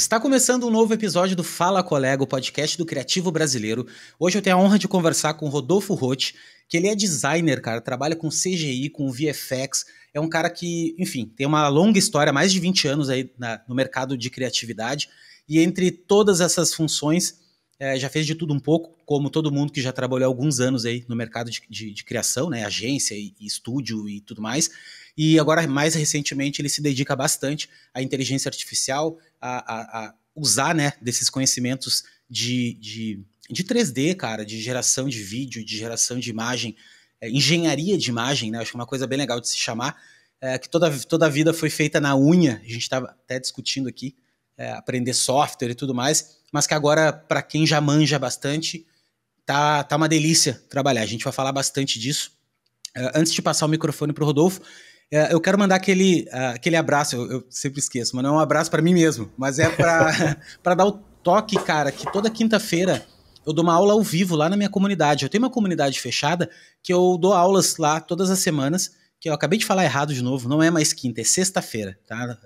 Está começando um novo episódio do Fala Colega, o podcast do Criativo Brasileiro. Hoje eu tenho a honra de conversar com o Rodolfo Roth, que ele é designer, cara, trabalha com CGI, com VFX, é um cara que, enfim, tem uma longa história, mais de 20 anos aí no mercado de criatividade, e entre todas essas funções, já fez de tudo um pouco, como todo mundo que já trabalhou alguns anos aí no mercado de criação, né, agência e estúdio e tudo mais. E agora, mais recentemente, ele se dedica bastante à inteligência artificial, a usar, né, desses conhecimentos de 3D, cara, de geração de vídeo, de geração de imagem, engenharia de imagem, né, acho que é uma coisa bem legal de se chamar, que toda a vida foi feita na unha, a gente estava até discutindo aqui, aprender software e tudo mais, mas que agora, para quem já manja bastante, tá uma delícia trabalhar. A gente vai falar bastante disso. Antes de passar o microfone para o Rodolfo, eu quero mandar aquele abraço, eu sempre esqueço, mas não é um abraço para mim mesmo, mas é para dar o toque, cara, que toda quinta-feira eu dou uma aula ao vivo lá na minha comunidade. Eu tenho uma comunidade fechada que eu dou aulas lá todas as semanas, que eu acabei de falar errado de novo, não é mais quinta, é sexta-feira, tá?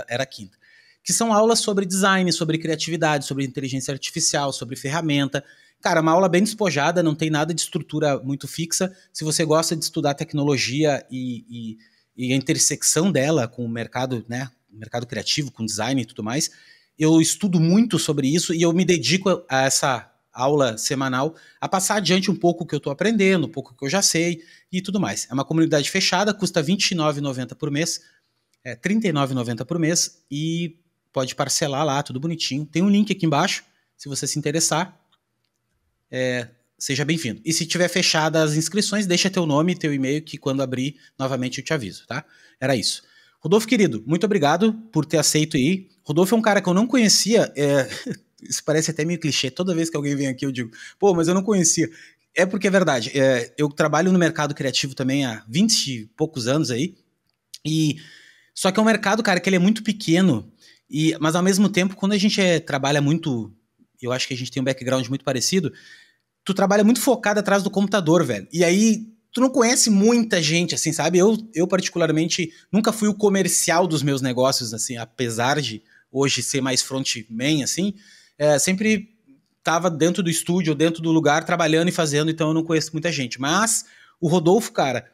Era quinta. Que são aulas sobre design, sobre criatividade, sobre inteligência artificial, sobre ferramenta. Cara, uma aula bem despojada, não tem nada de estrutura muito fixa. Se você gosta de estudar tecnologia e a intersecção dela com o mercado, né, mercado criativo, com design e tudo mais, eu estudo muito sobre isso e eu me dedico a essa aula semanal a passar adiante um pouco o que eu estou aprendendo, um pouco o que eu já sei e tudo mais. É uma comunidade fechada, custa R$ 29,90 por mês, R$ 39,90 por mês e pode parcelar lá, tudo bonitinho. Tem um link aqui embaixo, se você se interessar, seja bem-vindo. E se tiver fechada as inscrições, deixa teu nome e teu e-mail que quando abrir, novamente eu te aviso, tá? Era isso. Rodolfo, querido, muito obrigado por ter aceito aí. Rodolfo é um cara que eu não conhecia, isso parece até meio clichê, toda vez que alguém vem aqui eu digo, pô, mas eu não conhecia. É porque é verdade, eu trabalho no mercado criativo também há 20 e poucos anos aí, só que é um mercado, cara, que ele é muito pequeno, mas ao mesmo tempo, quando a gente trabalha muito, eu acho que a gente tem um background muito parecido, tu trabalha muito focado atrás do computador, velho. E aí, tu não conhece muita gente, assim, sabe? Eu particularmente, nunca fui o comercial dos meus negócios, assim, apesar de hoje ser mais frontman, assim, sempre tava dentro do estúdio, dentro do lugar, trabalhando e fazendo, então eu não conheço muita gente. Mas o Rodolfo, cara,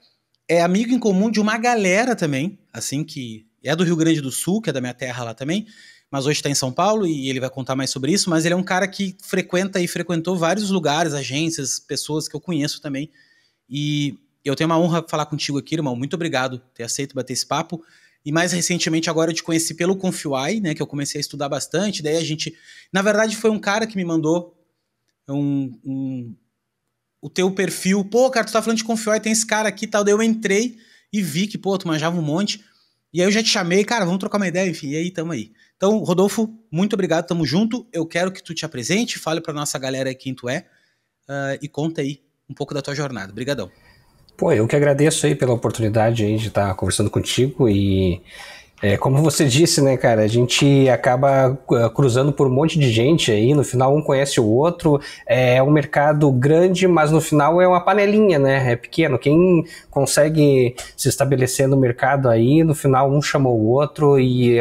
é amigo em comum de uma galera também, assim, que é do Rio Grande do Sul, que é da minha terra lá também, mas hoje está em São Paulo e ele vai contar mais sobre isso, mas ele é um cara que frequenta e frequentou vários lugares, agências, pessoas que eu conheço também, e eu tenho uma honra falar contigo aqui, irmão, muito obrigado por ter aceito bater esse papo, e mais recentemente agora eu te conheci pelo Confluai, né, que eu comecei a estudar bastante, daí a gente, na verdade foi um cara que me mandou o teu perfil, pô, cara, tu tá falando de Confluai, tem esse cara aqui e tal, daí eu entrei e vi que, pô, tu manjava um monte, e aí eu já te chamei, cara, vamos trocar uma ideia, enfim, e aí tamo aí. Então, Rodolfo, muito obrigado, tamo junto. Eu quero que tu te apresente, fale pra nossa galera aí quem tu é e conta aí um pouco da tua jornada. Obrigadão. Pô, eu que agradeço aí pela oportunidade aí de estar conversando contigo e como você disse, né, cara, a gente acaba cruzando por um monte de gente aí, no final um conhece o outro, é um mercado grande, mas no final é uma panelinha, né, é pequeno, quem consegue se estabelecer no mercado aí, no final um chamou o outro e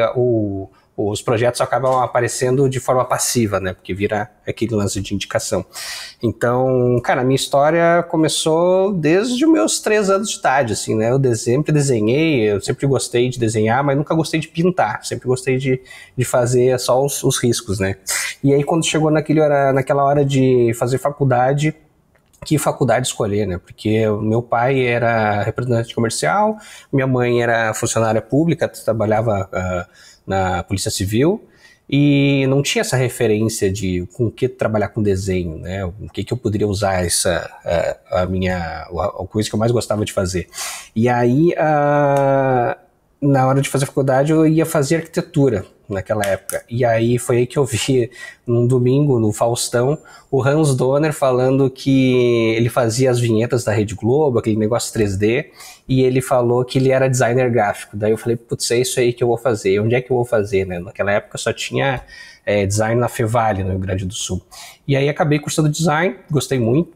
os projetos acabam aparecendo de forma passiva, né, porque vira aquele lance de indicação. Então, cara, a minha história começou desde os meus 3 anos de idade, assim, né, eu sempre desenhei, eu sempre gostei de desenhar, mas nunca gostei de pintar, sempre gostei de fazer só os riscos, né. E aí, quando chegou naquela hora de fazer faculdade, que faculdade escolher, né? Porque o meu pai era representante comercial, minha mãe era funcionária pública, trabalhava na Polícia Civil e não tinha essa referência de com o que trabalhar com desenho, né? O que eu poderia usar a coisa que eu mais gostava de fazer. E aí, na hora de fazer faculdade, eu ia fazer arquitetura naquela época. E aí foi aí que eu vi, num domingo, no Faustão, o Hans Donner falando que ele fazia as vinhetas da Rede Globo, aquele negócio 3D, e ele falou que ele era designer gráfico. Daí eu falei, putz, é isso aí que eu vou fazer. Onde é que eu vou fazer, né? Naquela época só tinha design na Fevale, no Rio Grande do Sul. E aí acabei cursando design, gostei muito.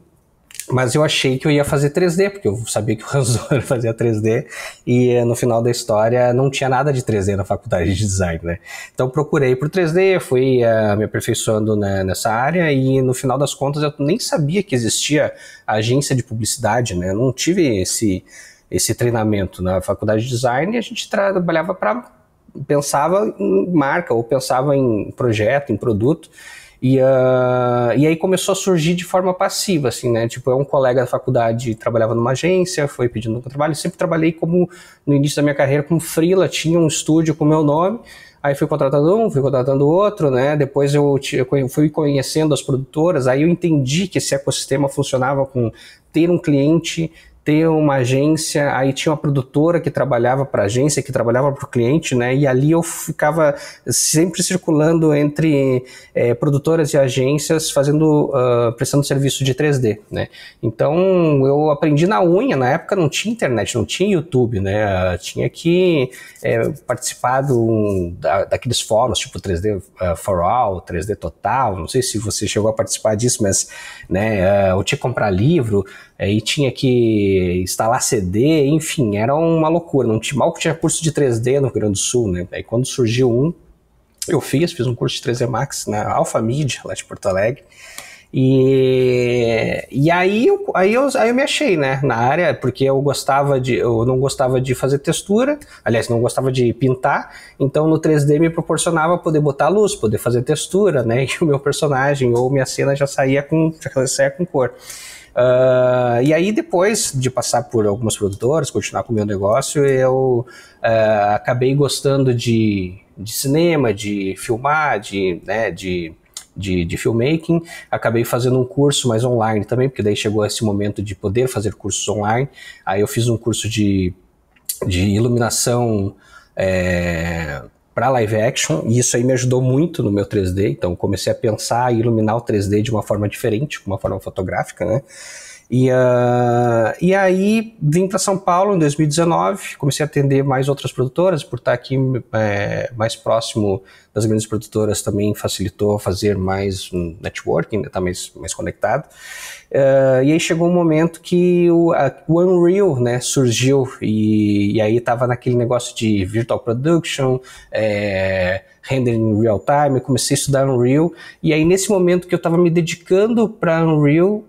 Mas eu achei que eu ia fazer 3D, porque eu sabia que o Ranzor fazia 3D, e no final da história não tinha nada de 3D na faculdade de design, né? Então procurei por 3D, fui me aperfeiçoando, né, nessa área, e no final das contas eu nem sabia que existia agência de publicidade, né? Eu não tive esse treinamento na faculdade de design, e a gente trabalhava pensava em marca, ou pensava em projeto, em produto. E aí começou a surgir de forma passiva, assim, né? Tipo, um colega da faculdade trabalhava numa agência, foi pedindo um trabalho. Eu sempre trabalhei no início da minha carreira, como freela, tinha um estúdio com o meu nome. Aí fui contratando um, fui contratando outro, né? Depois eu fui conhecendo as produtoras, aí eu entendi que esse ecossistema funcionava com ter um cliente, ter uma agência, aí tinha uma produtora que trabalhava para a agência, que trabalhava para o cliente, né? E ali eu ficava sempre circulando entre produtoras e agências, prestando serviço de 3D, né? Então eu aprendi na unha. Na época não tinha internet, não tinha YouTube, né? Tinha que participar daqueles fóruns, tipo 3D for All, 3D Total, não sei se você chegou a participar disso, mas, né, eu tinha que comprar livro, e tinha que instalar CD, enfim, era uma loucura. Mal que tinha curso de 3D no Rio Grande do Sul, né? Aí quando surgiu eu fiz um curso de 3D Max na Alpha Media, lá de Porto Alegre. E aí eu me achei, né, na área, porque eu não gostava de fazer textura, aliás, não gostava de pintar, então no 3D me proporcionava poder botar luz, poder fazer textura, né, e o meu personagem ou minha cena já saía com cor. E aí depois de passar por algumas produtoras, continuar com o meu negócio, eu acabei gostando de cinema, de filmar, de filmmaking. Acabei fazendo um curso mais online também, porque daí chegou esse momento de poder fazer cursos online. Aí eu fiz um curso de iluminação para live action, e isso aí me ajudou muito no meu 3D. Então comecei a pensar e iluminar o 3D de uma forma diferente, uma forma fotográfica, né? E aí vim para São Paulo em 2019, comecei a atender mais outras produtoras, por estar aqui mais próximo das grandes produtoras também facilitou fazer mais networking, estar mais conectado. E aí chegou um momento que o Unreal, né, surgiu, e aí estava naquele negócio de virtual production, rendering em real time. Eu comecei a estudar Unreal, e aí nesse momento que eu estava me dedicando para Unreal,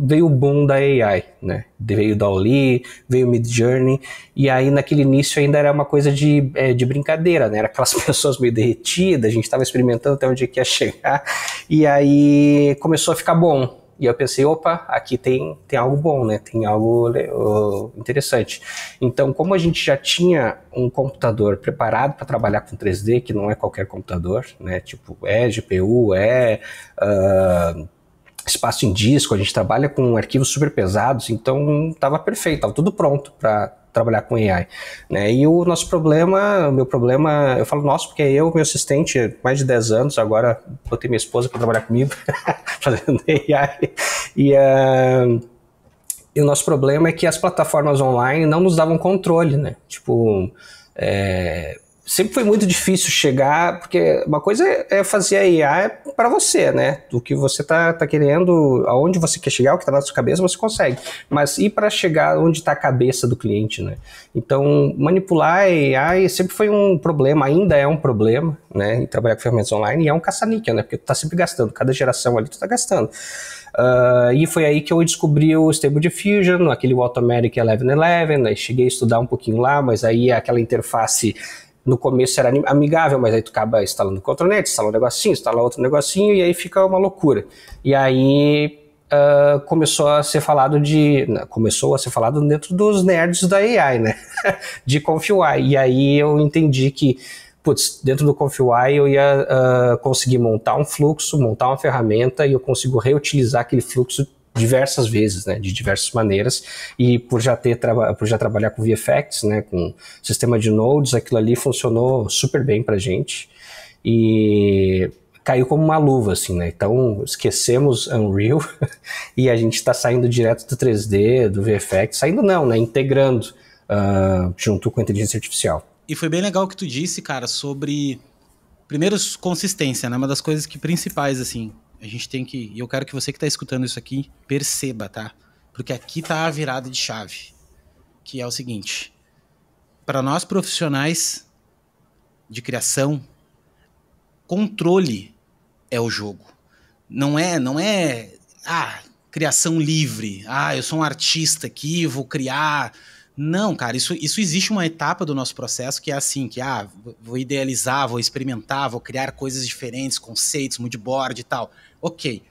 veio o boom da AI, né? Veio o DALL-E, veio o Midjourney, e aí naquele início ainda era uma coisa de brincadeira, né? Era aquelas pessoas meio derretidas, a gente estava experimentando até onde ia chegar, e aí começou a ficar bom. E eu pensei, opa, aqui tem algo bom, né? Tem algo interessante. Então, como a gente já tinha um computador preparado para trabalhar com 3D, que não é qualquer computador, né? Tipo, GPU, espaço em disco, a gente trabalha com arquivos super pesados, então estava perfeito, estava tudo pronto para trabalhar com AI, né? E o meu problema, eu falo nosso porque eu, meu assistente, mais de 10 anos, agora botei minha esposa para trabalhar comigo, fazendo AI, e o nosso problema é que as plataformas online não nos davam controle, né? Tipo, sempre foi muito difícil chegar, porque uma coisa é fazer a AI para você, né? Do que você tá querendo, aonde você quer chegar, o que tá na sua cabeça, você consegue. Mas ir para chegar onde está a cabeça do cliente, né? Então, manipular a AI sempre foi um problema, ainda é um problema, né? E trabalhar com ferramentas online, e é um caça-níquel, né? Porque tu tá sempre gastando, cada geração ali tu tá gastando. E foi aí que eu descobri o Stable Diffusion, aquele Automatic 1111, aí cheguei a estudar um pouquinho lá, mas aí aquela interface no começo era amigável, mas aí tu acaba instalando o ControlNet, instala um negocinho, instala outro negocinho, e aí fica uma loucura. E aí começou a ser falado dentro dos nerds da AI, né? De ConfUI. E aí eu entendi que, dentro do ConfUI eu ia conseguir montar um fluxo, montar uma ferramenta, e eu consigo reutilizar aquele fluxo diversas vezes, né, de diversas maneiras, e por já trabalhar com VFX, né, com sistema de nodes, aquilo ali funcionou super bem pra gente, e caiu como uma luva, assim, né, então esquecemos Unreal, e a gente está saindo direto do 3D, do VFX, saindo não, né, integrando junto com a inteligência artificial. E foi bem legal o que tu disse, cara, sobre, primeiro, consistência, né, uma das coisas principais, assim, a gente tem que... E eu quero que você que está escutando isso aqui perceba, tá? Porque aqui tá a virada de chave, que é o seguinte: para nós profissionais de criação, controle é o jogo. Não é criação livre. Eu sou um artista aqui, vou criar. Não, cara, isso existe uma etapa do nosso processo que é assim, que vou idealizar, vou experimentar, vou criar coisas diferentes, conceitos, moodboard e tal. Ok.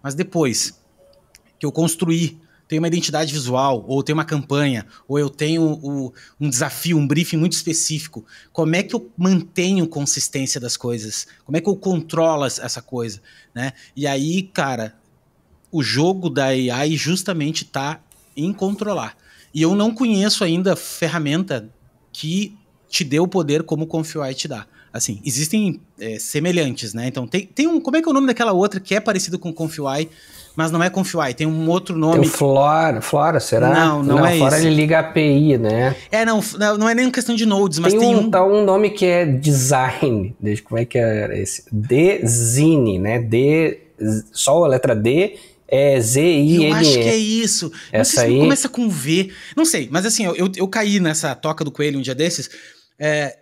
Mas depois que eu construí, tenho uma identidade visual, ou tenho uma campanha, ou eu tenho um desafio, um briefing muito específico, como é que eu mantenho consistência das coisas? Como é que eu controlo essa coisa? Né? E aí, cara, o jogo da AI justamente está em controlar. E eu não conheço ainda ferramenta que te dê o poder como o Confluent te dá. Assim, existem semelhantes, né? Então, tem um... Como é que é o nome daquela outra que é parecido com o Confluent, mas não é Confluent, tem um outro nome. Tem o Flora, será? Não é Flora esse. Ele liga a API, né? Não é nem questão de nodes, mas tem um nome que é design, como é que era esse? Dzine, né? Só a letra D é Z-I-N-E. Eu acho que é isso. Não sei se aí... começa com V. Não sei, mas assim, eu caí nessa toca do coelho um dia desses,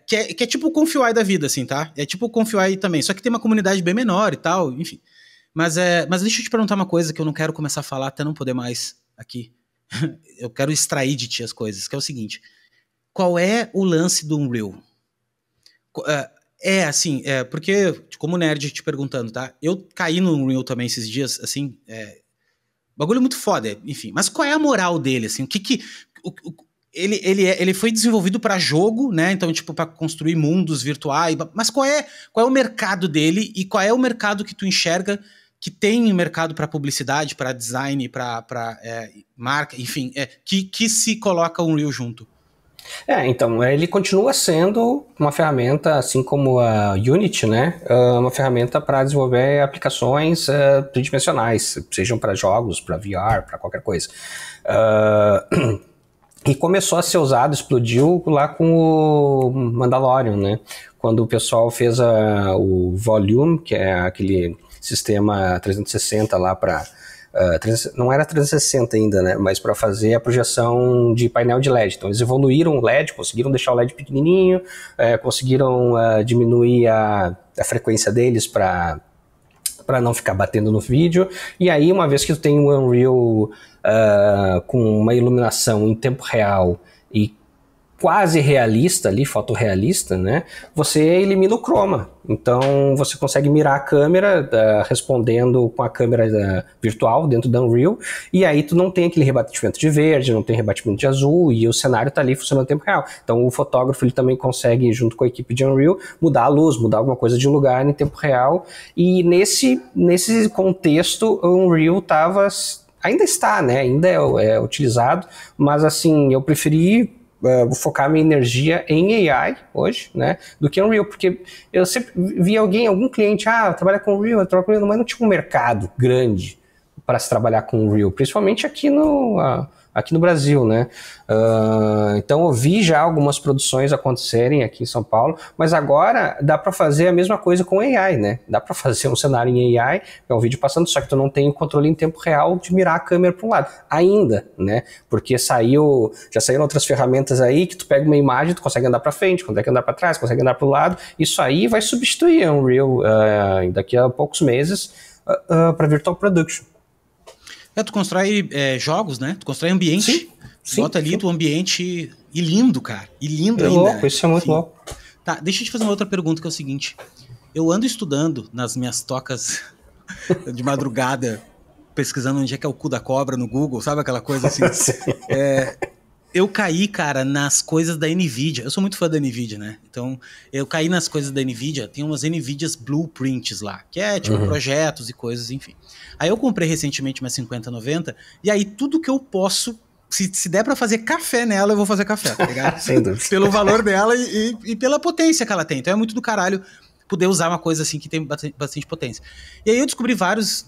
que é tipo o Confluent da vida, assim, tá? É tipo o Confluent também, só que tem uma comunidade bem menor e tal, enfim. Mas deixa eu te perguntar uma coisa que eu não quero começar a falar até não poder mais aqui. Eu quero extrair de ti as coisas, que é o seguinte: qual é o lance do Unreal? Porque, como nerd te perguntando, tá? Eu caí no Unreal também esses dias, assim, bagulho muito foda, enfim. Mas qual é a moral dele, assim? Ele foi desenvolvido para jogo, né? Então, tipo, para construir mundos virtuais. Mas qual é o mercado dele e qual é o mercado que tu enxerga que tem mercado para publicidade, para design, para marca, enfim, que se coloca o Unreal junto? Então, ele continua sendo uma ferramenta, assim como a Unity, né? Uma ferramenta para desenvolver aplicações tridimensionais, sejam para jogos, para VR, para qualquer coisa. E começou a ser usado, explodiu lá com o Mandalorian, né? Quando o pessoal fez o Volume, que é aquele sistema 360 lá para... não era 360 ainda, né? Mas para fazer a projeção de painel de LED. Então eles evoluíram o LED, conseguiram deixar o LED pequenininho, conseguiram diminuir a frequência deles para não ficar batendo no vídeo. E aí, uma vez que tu tem o Unreal com uma iluminação em tempo real e quase realista ali, fotorrealista, né? Você elimina o chroma. Então você consegue mirar a câmera respondendo com a câmera virtual dentro da Unreal, e aí tu não tem aquele rebatimento de verde, não tem rebatimento de azul, e o cenário tá ali funcionando em tempo real. Então o fotógrafo ele também consegue, junto com a equipe de Unreal, mudar a luz, mudar alguma coisa de lugar em tempo real, e nesse contexto o Unreal ainda está, né? Ainda é utilizado, mas assim, eu preferi vou focar minha energia em AI hoje, né, do que Unreal, porque eu sempre vi algum cliente, trabalha com Unreal, mas não tinha um mercado grande para se trabalhar com Unreal, principalmente aqui no Brasil, né. Então eu vi já algumas produções acontecerem aqui em São Paulo, mas agora dá para fazer a mesma coisa com AI, né, dá para fazer um cenário em AI, é um vídeo passando, só que tu não tem o controle em tempo real de mirar a câmera para um lado, ainda, né, porque já saíram outras ferramentas aí que tu pega uma imagem, tu consegue andar para frente, consegue andar para trás, consegue andar para o lado, isso aí vai substituir a Unreal daqui a poucos meses para Virtual Production. Tu constrói jogos, né? Tu constrói ambiente. Sim, bota ali o ambiente e lindo, cara. E lindo ainda. Louco, né? Isso é muito louco. Tá, deixa eu te fazer uma outra pergunta que é o seguinte. Eu ando estudando nas minhas tocas de madrugada, pesquisando onde é que é o cu da cobra no Google, sabe aquela coisa assim? Eu caí, cara, nas coisas da NVIDIA. Eu sou muito fã da NVIDIA, né? Então, eu caí nas coisas da NVIDIA. Tem umas NVIDIAs Blueprints lá, que é tipo projetos e coisas, enfim. Aí eu comprei recentemente uma 5090, e aí tudo que eu posso, se der pra fazer café nela, eu vou fazer café, tá ligado? Sem dúvida. Pelo valor dela e pela potência que ela tem. Então é muito do caralho poder usar uma coisa assim que tem bastante potência. E aí eu descobri vários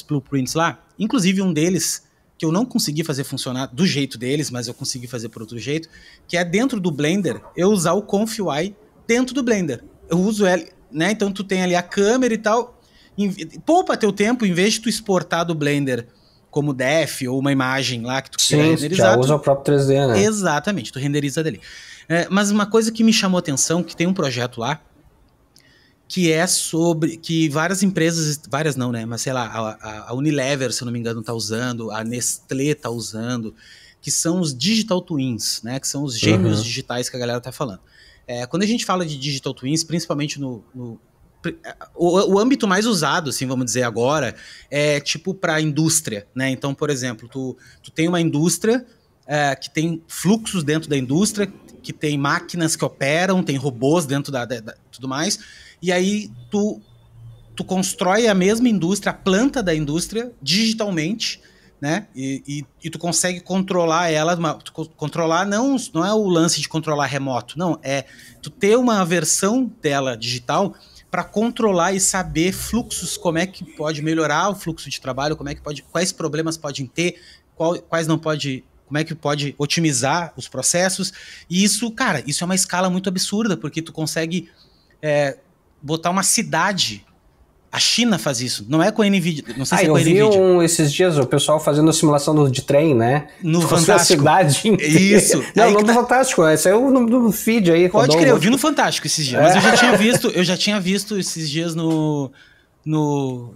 Blueprints lá, inclusive um deles que eu não consegui fazer funcionar do jeito deles, mas eu consegui fazer por outro jeito, que é dentro do Blender, eu usar o Conf UI dentro do Blender. Eu uso ele, né? Então tu tem ali a câmera e tal, Poupa teu tempo, em vez de tu exportar do Blender como DEF ou uma imagem lá que tu queira renderizar. Já usa o próprio 3D, né? Exatamente, tu renderiza dali. Mas uma coisa que me chamou a atenção, que tem um projeto lá, que é sobre, que várias empresas, várias não, né, mas sei lá, a Unilever, se eu não me engano, tá usando, a Nestlé tá usando, que são os Digital Twins, né, que são os gêmeos digitais que a galera tá falando. Quando a gente fala de Digital Twins, principalmente o âmbito mais usado, assim, vamos dizer agora, é tipo para indústria, né? Então, por exemplo, tu tem uma indústria que tem fluxos dentro da indústria, que tem máquinas que operam, tem robôs dentro tudo mais, e aí tu constrói a mesma indústria, a planta da indústria, digitalmente, né? E tu consegue controlar ela, controlar não é o lance de controlar remoto, não, é tu ter uma versão dela digital para controlar e saber fluxos, como é que pode melhorar o fluxo de trabalho, quais problemas podem ter, quais não pode, como é que pode otimizar os processos. E isso, cara, isso é uma escala muito absurda, porque tu consegue botar uma cidade. A China faz isso, não é com a NVIDIA, não sei se é com a NVIDIA. Eu vi esses dias o pessoal fazendo a simulação de trem, né? No Fantástico. Cidade inteira. Isso. Não, no Fantástico, esse é no feed aí. Pode crer, eu vi no Fantástico esses dias, mas eu já tinha visto esses dias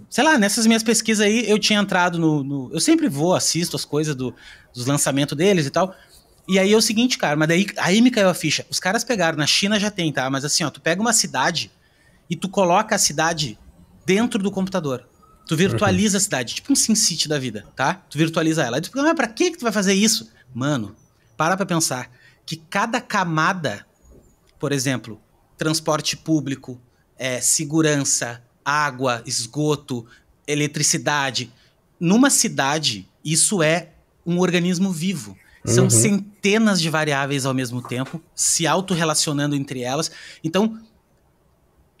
sei lá, nessas minhas pesquisas aí, eu tinha entrado eu sempre assisto as coisas dos lançamentos deles e tal, e aí é o seguinte, cara, mas aí me caiu a ficha, os caras pegaram, na China já tem, tá, mas assim, ó, tu pega uma cidade e tu coloca a cidade dentro do computador. Tu virtualiza a cidade, tipo um SimCity da vida, tá? Tu virtualiza ela. Aí tu fica, mas pra que tu vai fazer isso? Mano, para pra pensar que cada camada, por exemplo, transporte público, segurança, água, esgoto, eletricidade, numa cidade, isso é um organismo vivo. São centenas de variáveis ao mesmo tempo, se autorrelacionando entre elas. Então,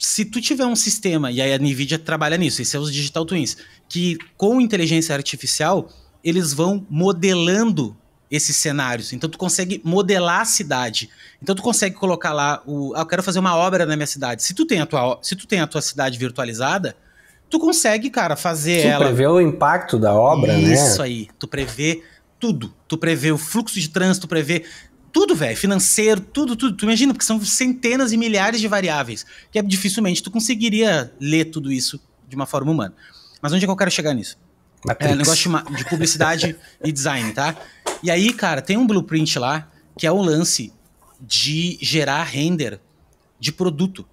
se tu tiver um sistema, e aí a NVIDIA trabalha nisso, esses são os Digital Twins, que com inteligência artificial, eles vão modelando esses cenários. Então tu consegue modelar a cidade. Então tu consegue colocar lá, eu quero fazer uma obra na minha cidade. Se tu tem a tua cidade virtualizada, tu consegue, cara, fazer ela... Tu prevê o impacto da obra, né? Isso aí, tu prevê tudo. Tu prevê o fluxo de trânsito, tu prevê... Tudo, velho, financeiro, tudo. Tu imagina, porque são centenas e milhares de variáveis, que dificilmente tu conseguiria ler tudo isso de uma forma humana. Mas onde é que eu quero chegar nisso? Negócio de publicidade e design, tá? E aí, cara, tem um blueprint lá, que é o lance de gerar render de produto.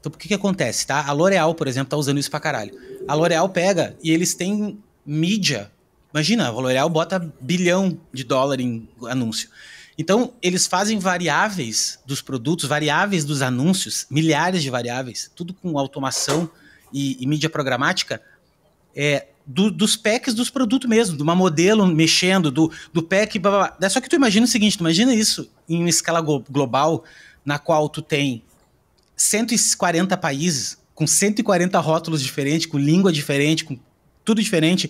Então, o que acontece, tá? A L'Oréal, por exemplo, tá usando isso pra caralho. A L'Oréal pega e eles têm mídia. Imagina, a L'Oréal bota $1 bilhão em anúncio. Então, eles fazem variáveis dos produtos, variáveis dos anúncios, milhares de variáveis, tudo com automação e mídia programática, dos packs dos produtos mesmo, de uma modelo mexendo, do pack, blá, blá, blá. Só que tu imagina o seguinte, tu imagina isso em uma escala global, na qual tu tem 140 países, com 140 rótulos diferentes, com língua diferente, com tudo diferente,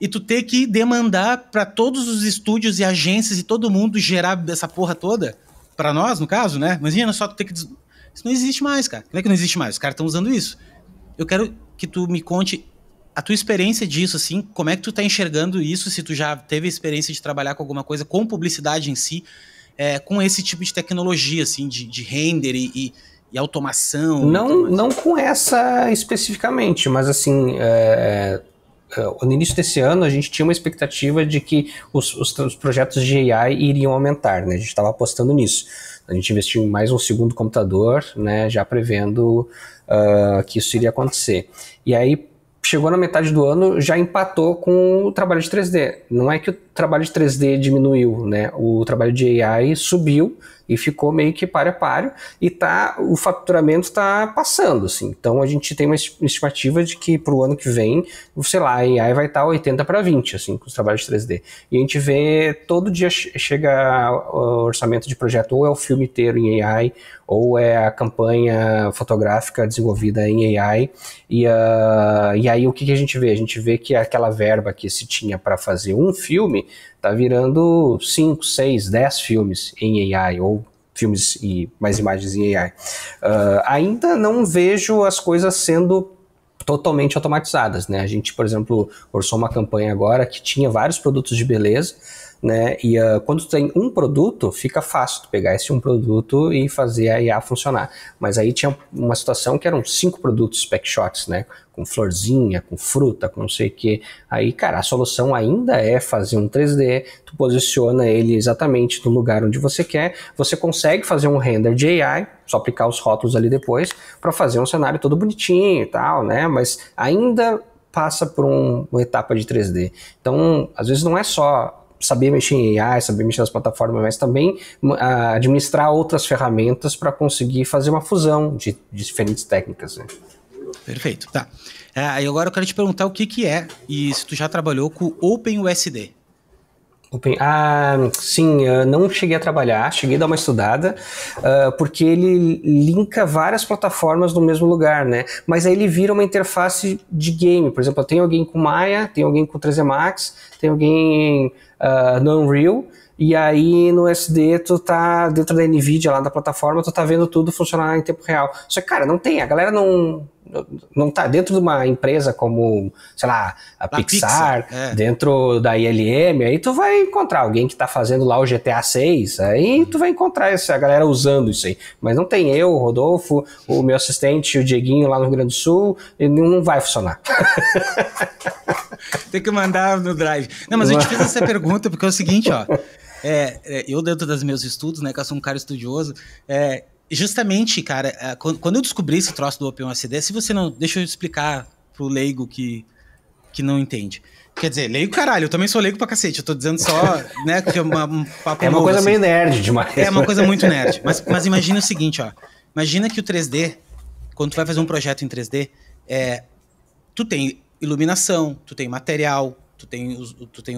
e tu ter que demandar para todos os estúdios e agências e todo mundo gerar essa porra toda, para nós, no caso, né? Imagina só tu ter que... Isso não existe mais, cara. Como é que não existe mais? Os caras estão usando isso. Eu quero que tu me conte a tua experiência disso, assim, como é que tu tá enxergando isso, se tu já teve a experiência de trabalhar com alguma coisa, com publicidade em si, com esse tipo de tecnologia, assim, de render e automação. Não com essa especificamente, mas assim... No início desse ano, a gente tinha uma expectativa de que os projetos de AI iriam aumentar, né? A gente estava apostando nisso. A gente investiu em mais um segundo computador, né? Já prevendo que isso iria acontecer. E aí, chegou na metade do ano, já empatou com o trabalho de 3D. Não é que o trabalho de 3D diminuiu, né? O trabalho de AI subiu e ficou meio que páreo a páreo, e o faturamento está passando, assim. Então a gente tem uma estimativa de que para o ano que vem, sei lá, a AI vai estar 80/20, assim, com os trabalhos de 3D. E a gente vê, todo dia chega o orçamento de projeto, ou é o filme inteiro em AI, ou é a campanha fotográfica desenvolvida em AI, e aí o que a gente vê? A gente vê que aquela verba que se tinha para fazer um filme, tá virando 5, 6, 10 filmes em AI, ou filmes e mais imagens em AI. Ainda não vejo as coisas sendo totalmente automatizadas, né? A gente, por exemplo, orçou uma campanha agora que tinha vários produtos de beleza, né? E quando tu tem um produto, fica fácil tu pegar esse um produto e fazer a IA funcionar. Mas aí tinha uma situação que eram 5 produtos spec shots, né? Com florzinha, com fruta, com não sei o que. Aí, cara, a solução ainda é fazer um 3D, tu posiciona ele exatamente no lugar onde você quer, você consegue fazer um render de AI, só aplicar os rótulos ali depois, para fazer um cenário todo bonitinho e tal, né? Mas ainda passa por uma etapa de 3D. Então, às vezes não é só saber mexer em AI, saber mexer nas plataformas, mas também administrar outras ferramentas para conseguir fazer uma fusão de diferentes técnicas, né? Perfeito, tá. E agora eu quero te perguntar o que é, e se tu já trabalhou com OpenUSD. Sim, não cheguei a trabalhar, cheguei a dar uma estudada, porque ele linka várias plataformas no mesmo lugar, né? Mas aí ele vira uma interface de game, por exemplo, tem alguém com Maya, tem alguém com 3D Max, tem alguém no Unreal, e aí no SD tu tá dentro da NVIDIA lá da plataforma, tu tá vendo tudo funcionar em tempo real. Só que, cara, não tem, a galera não tá dentro de uma empresa como, sei lá, a Pixar, dentro da ILM, aí tu vai encontrar alguém que tá fazendo lá o GTA 6, aí tu vai encontrar a galera usando isso aí. Mas não tem eu, o Rodolfo, o meu assistente, o Dieguinho lá no Rio Grande do Sul, ele não vai funcionar. Tem que mandar no Drive. Não, mas eu te fiz essa pergunta porque é o seguinte, ó. Eu dentro dos meus estudos, né, que eu sou um cara estudioso, justamente, cara, quando eu descobri esse troço do OpenUSD, se você não... Deixa eu explicar pro leigo que não entende. Quer dizer, leigo, caralho, eu também sou leigo pra cacete, eu tô dizendo só, né, que é um papo uma novo, coisa assim. Meio nerd demais. É uma coisa muito nerd. Mas imagina o seguinte, ó. Imagina que o 3D, quando tu vai fazer um projeto em 3D, tu tem iluminação, tu tem material, tu tem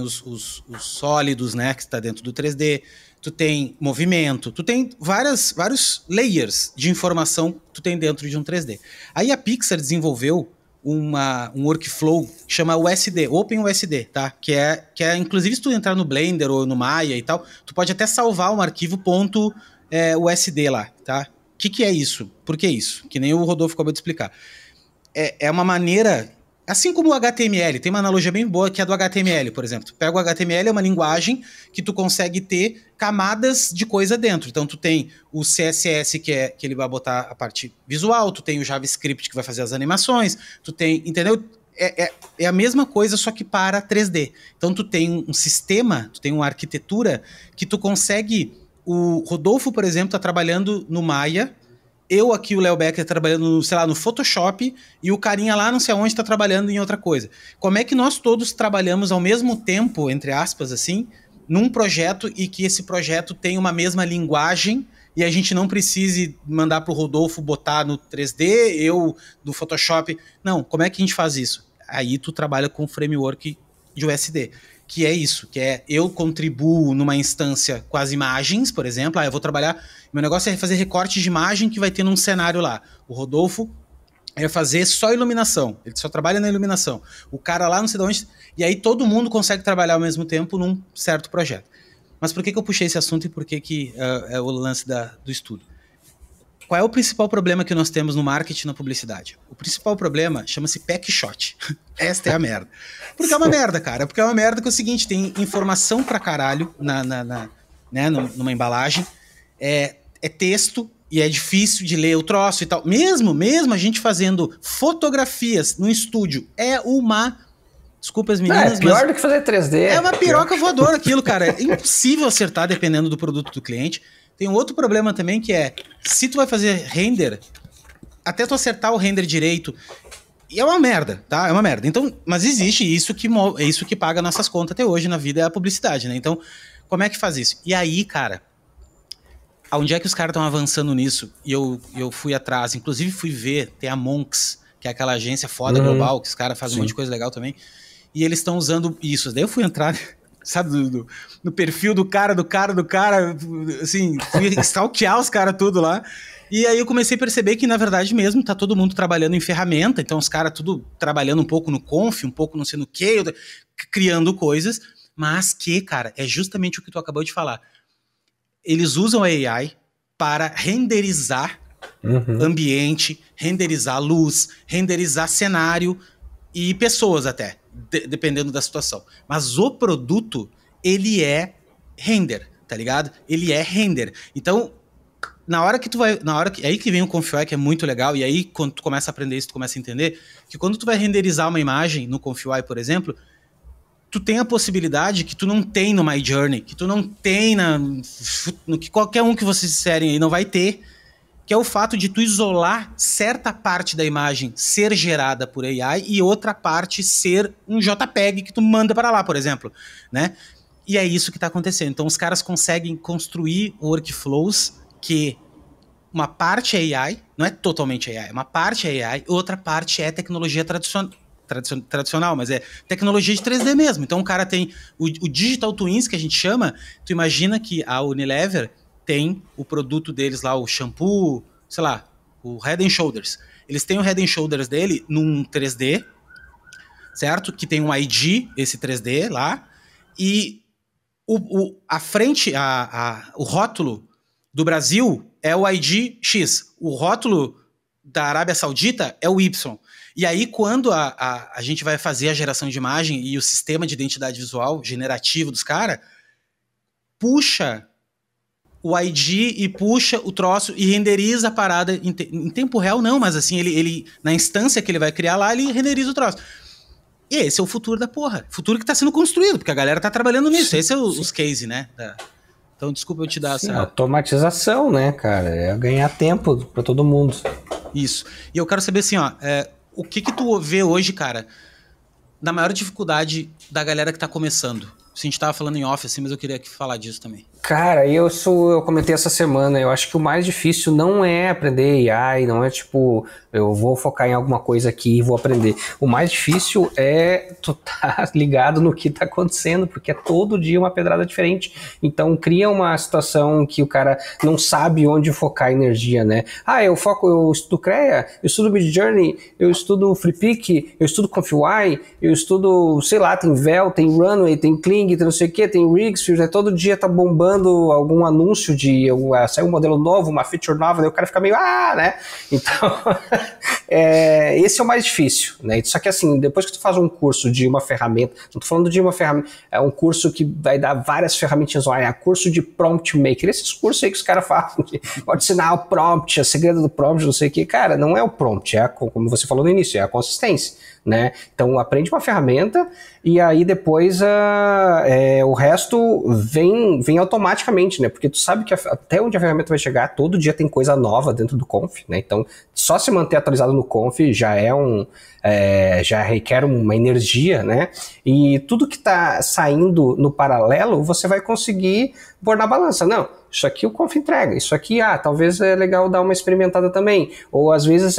os sólidos, né, que está dentro do 3D, tu tem movimento, tu tem vários layers de informação que tu tem dentro de um 3D. Aí a Pixar desenvolveu um workflow que chama USD, OpenUSD, tá? Que é, inclusive, se tu entrar no Blender ou no Maya e tal, tu pode até salvar um arquivo .usd lá, tá? O que é isso? Por que isso? Que nem o Rodolfo acabou de explicar. É uma maneira... Assim como o HTML, tem uma analogia bem boa que é a do HTML, por exemplo. Tu pega o HTML, é uma linguagem que tu consegue ter camadas de coisa dentro. Então tu tem o CSS, que ele vai botar a parte visual, tu tem o JavaScript que vai fazer as animações, tu tem, entendeu? É a mesma coisa, só que para 3D. Então tu tem um sistema, tu tem uma arquitetura que tu consegue... O Rodolfo, por exemplo, está trabalhando no Maya. Eu aqui, o Léo Becker, trabalhando, sei lá, no Photoshop, e o carinha lá não sei onde está trabalhando em outra coisa. Como é que nós todos trabalhamos ao mesmo tempo, entre aspas, assim, num projeto e que esse projeto tenha uma mesma linguagem e a gente não precise mandar para o Rodolfo botar no 3D, eu do Photoshop. Não, como é que a gente faz isso? Aí tu trabalha com o framework de USD. Que é isso, que é eu contribuo numa instância com as imagens, por exemplo, eu vou trabalhar, meu negócio é fazer recorte de imagem que vai ter num cenário lá. O Rodolfo vai fazer só iluminação, ele só trabalha na iluminação. O cara lá não sei de onde, e aí todo mundo consegue trabalhar ao mesmo tempo num certo projeto. Mas por que eu puxei esse assunto e por que é o lance do estudo? Qual é o principal problema que nós temos no marketing e na publicidade? O principal problema chama-se pack shot. Esta é a merda. Porque é uma merda, cara. Porque é uma merda que é o seguinte, tem informação pra caralho numa embalagem, é texto e é difícil de ler o troço e tal. Mesmo a gente fazendo fotografias no estúdio, é uma... Desculpa as meninas, é pior do que fazer 3D. É uma piroca voadora aquilo, cara. É impossível acertar dependendo do produto do cliente. Tem um outro problema também que é, se tu vai fazer render, até tu acertar o render direito, e é uma merda, tá? É uma merda. Então, mas existe isso que paga nossas contas até hoje na vida, é a publicidade, né? Então, como é que faz isso? E aí, cara, onde é que os caras estão avançando nisso? E eu fui atrás, inclusive fui ver, tem a Monks, que é aquela agência foda global, que os caras fazem um monte de coisa legal também, e eles estão usando isso. Daí eu fui entrar... sabe, no perfil do cara, assim, fui stalkear os caras tudo lá, e aí eu comecei a perceber que, na verdade mesmo, tá todo mundo trabalhando em ferramenta, então os caras tudo trabalhando um pouco no Conf, um pouco não sei no que, criando coisas, mas que, cara, é justamente o que tu acabou de falar. Eles usam a AI para renderizar ambiente, renderizar luz, renderizar cenário e pessoas até, dependendo da situação. Mas o produto, ele é render, tá ligado? Ele é render. Então, é aí que vem o ConfUI, que é muito legal, e aí quando tu começa a aprender isso, tu começa a entender que quando tu vai renderizar uma imagem no ConfUI, por exemplo, tu tem a possibilidade que tu não tem no MyJourney, que tu não tem no que qualquer um que vocês disserem aí não vai ter, que é o fato de tu isolar certa parte da imagem ser gerada por AI e outra parte ser um JPEG que tu manda para lá, por exemplo, né? E é isso que está acontecendo. Então os caras conseguem construir workflows que uma parte é AI, não é totalmente AI, uma parte é AI, outra parte é tecnologia tradicional, mas é tecnologia de 3D mesmo. Então o cara tem o Digital Twins, que a gente chama, tu imagina que a Unilever tem o produto deles lá, o shampoo, sei lá, o Head & Shoulders. Eles têm o Head & Shoulders dele num 3D, certo? Que tem um ID, esse 3D lá, e a frente, o rótulo do Brasil é o ID X, o rótulo da Arábia Saudita é o Y. E aí, quando a gente vai fazer a geração de imagem e o sistema de identidade visual generativo dos caras, puxa o ID e puxa o troço e renderiza a parada em tempo real, não, mas assim, ele na instância que ele vai criar lá, ele renderiza o troço. E esse é o futuro da porra. Futuro que tá sendo construído, porque a galera tá trabalhando nisso. Sim, esse é os cases, né? Então, desculpa eu te dar essa... Automatização, né, cara? É ganhar tempo pra todo mundo. Isso. E eu quero saber assim, ó, o que tu vê hoje, cara, na maior dificuldade da galera que tá começando? A gente tava falando em off, assim, mas eu queria falar disso também. Cara, eu comentei essa semana, eu acho que o mais difícil não é aprender AI, não é tipo, eu vou focar em alguma coisa aqui e vou aprender. O mais difícil é tu tá ligado no que tá acontecendo, porque é todo dia uma pedrada diferente. Então cria uma situação que o cara não sabe onde focar a energia, né? Eu estudo CREA, eu estudo Midjourney, eu estudo FreePic, eu estudo ConfUI, eu estudo, sei lá, tem Vel, tem Runway, tem Kling, tem não sei o que, tem Rigsfield, todo dia tá bombando algum anúncio de sair um modelo novo, uma feature nova, daí o cara fica meio, né? Então, esse é o mais difícil, né? Só que assim, depois que tu faz um curso de uma ferramenta, não tô falando de uma ferramenta, é um curso que vai dar várias ferramentinhas, curso de prompt maker, esses cursos aí que os caras falam, pode ensinar o prompt, a segredo do prompt, não sei o que, cara, não é o prompt, como você falou no início, é a consistência, né? Então aprende uma ferramenta e aí depois o resto vem automaticamente, né? Porque tu sabe que até onde a ferramenta vai chegar, todo dia tem coisa nova dentro do Conf, né? Então só se manter atualizado no Conf já já requer uma energia, né? E tudo que tá saindo no paralelo, você vai conseguir pôr na balança. Não, isso aqui o Conf entrega, isso aqui, talvez é legal dar uma experimentada também. Ou às vezes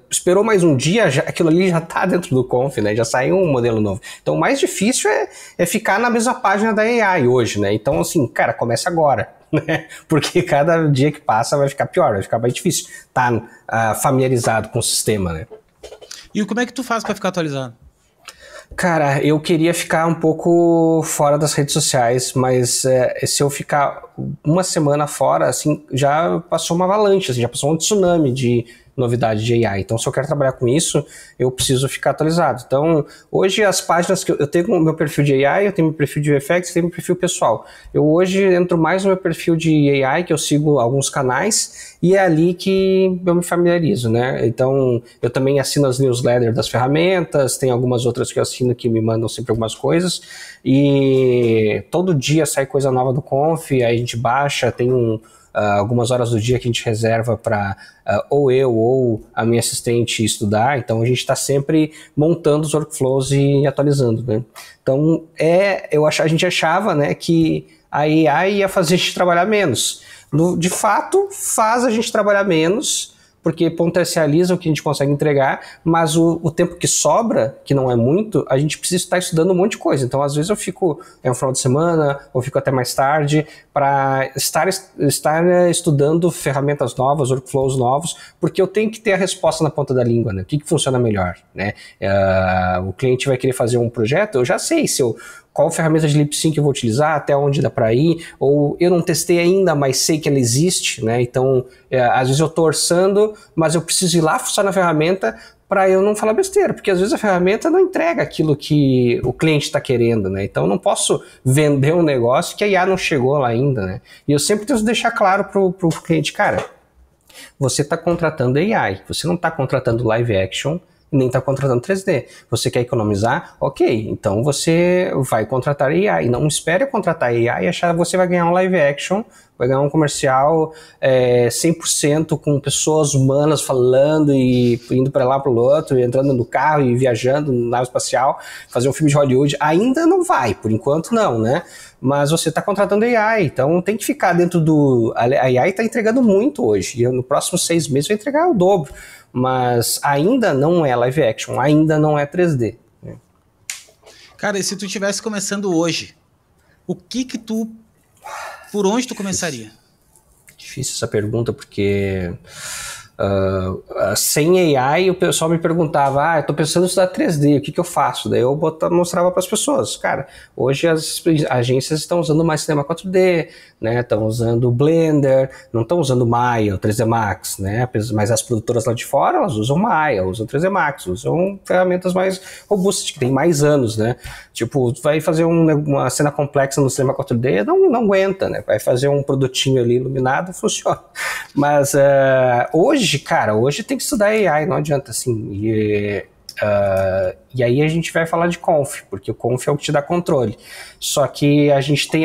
esperou mais um dia, aquilo ali já tá dentro do Conf, né? Já saiu um modelo novo. Então o mais difícil é ficar na mesma página da AI hoje, né? Então assim, cara, começa agora, né? Porque cada dia que passa vai ficar pior, vai ficar mais difícil estar familiarizado com o sistema, né? E como é que tu faz para ficar atualizado? Cara, eu queria ficar um pouco fora das redes sociais, mas se eu ficar uma semana fora, assim, já passou uma avalanche, assim, já passou um tsunami de novidade de AI. Então, se eu quero trabalhar com isso, eu preciso ficar atualizado. Então, hoje as páginas que eu tenho o meu perfil de AI, eu tenho meu perfil de VFX, eu tenho meu perfil pessoal. Eu hoje entro mais no meu perfil de AI, que eu sigo alguns canais, e é ali que eu me familiarizo, né? Então, eu também assino as newsletters das ferramentas, tem algumas outras que eu assino que me mandam sempre algumas coisas, e todo dia sai coisa nova do Conf, aí a gente baixa, tem algumas horas do dia que a gente reserva para ou eu ou a minha assistente estudar, então a gente está sempre montando os workflows e atualizando, né? Então a gente achava, né, que a AI ia fazer a gente trabalhar menos. De fato, faz a gente trabalhar menos, porque potencializa o que a gente consegue entregar, mas o tempo que sobra, que não é muito, a gente precisa estar estudando um monte de coisa. Então, às vezes eu fico um final de semana, ou fico até mais tarde, para estar estudando ferramentas novas, workflows novos, porque eu tenho que ter a resposta na ponta da língua, né? O que funciona melhor, né? O cliente vai querer fazer um projeto, eu já sei se qual ferramenta de lip sync eu vou utilizar, até onde dá para ir, ou eu não testei ainda, mas sei que ela existe, né? Então, às vezes eu estou orçando, mas eu preciso ir lá fuçar na ferramenta para eu não falar besteira, porque às vezes a ferramenta não entrega aquilo que o cliente está querendo, né? Então eu não posso vender um negócio que a IA não chegou lá ainda, né? E eu sempre tento deixar claro pro cliente, cara, você está contratando AI, você não está contratando live action, nem está contratando 3D. Você quer economizar? Ok, então você vai contratar AI. Não espere contratar AI e achar que você vai ganhar um live action, vai ganhar um comercial 100% com pessoas humanas falando e indo para lá para o outro, e entrando no carro e viajando na nave espacial, fazer um filme de Hollywood. Ainda não vai, por enquanto não, né? Mas você está contratando AI, então tem que ficar dentro do... A AI está entregando muito hoje, e no próximo 6 meses vai entregar o dobro. Mas ainda não é live action, ainda não é 3D. Cara, e se tu estivesse começando hoje, por onde tu começaria? Difícil essa pergunta, porque sem AI o pessoal me perguntava, eu tô pensando em estudar 3D, o que eu faço? Daí eu mostrava para as pessoas, cara, hoje as agências estão usando mais cinema 4D, né, estão usando Blender, não estão usando Maya, o 3D Max, né, mas as produtoras lá de fora, elas usam Maya, usam 3D Max, usam ferramentas mais robustas, que tem mais anos, né, tipo, vai fazer uma cena complexa no cinema 4D, não aguenta, né, vai fazer um produtinho ali iluminado, funciona, mas hoje tem que estudar AI, não adianta, assim, e aí a gente vai falar de Conf, porque o Conf é o que te dá controle. Só que a gente tem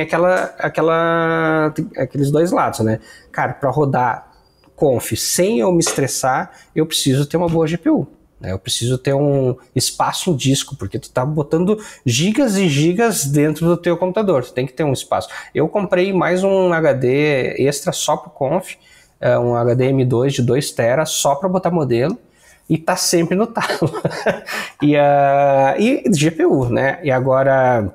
aqueles dois lados, né? Cara, para rodar Conf sem eu me estressar, eu preciso ter uma boa GPU. Né? Eu preciso ter um espaço em disco, porque tu tá botando gigas e gigas dentro do teu computador. Tu tem que ter um espaço. Eu comprei mais um HD extra só pro Conf, um HD M2 de 2 TB só para botar modelo, e tá sempre no talo. e GPU, né? E agora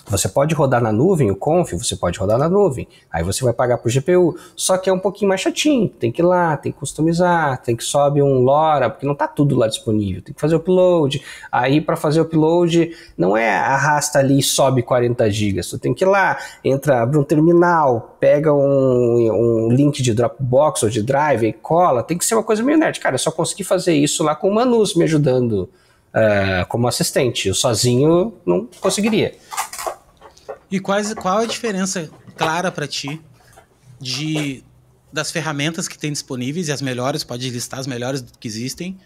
você pode rodar na nuvem, o Conf, você pode rodar na nuvem, aí você vai pagar por GPU, só que é um pouquinho mais chatinho, tem que ir lá, tem que customizar, tem que sobe um LoRa, porque não tá tudo lá disponível, tem que fazer o upload, aí para fazer o upload, não é arrasta ali e sobe 40 GB, você tem que ir lá, abre um terminal, pega um link de Dropbox ou de Drive e cola, tem que ser uma coisa meio nerd, cara, eu só consegui fazer isso lá com o Manus me ajudando como assistente, eu sozinho não conseguiria. E qual a diferença clara para ti das ferramentas que tem disponíveis, e as melhores, pode listar as melhores que existem,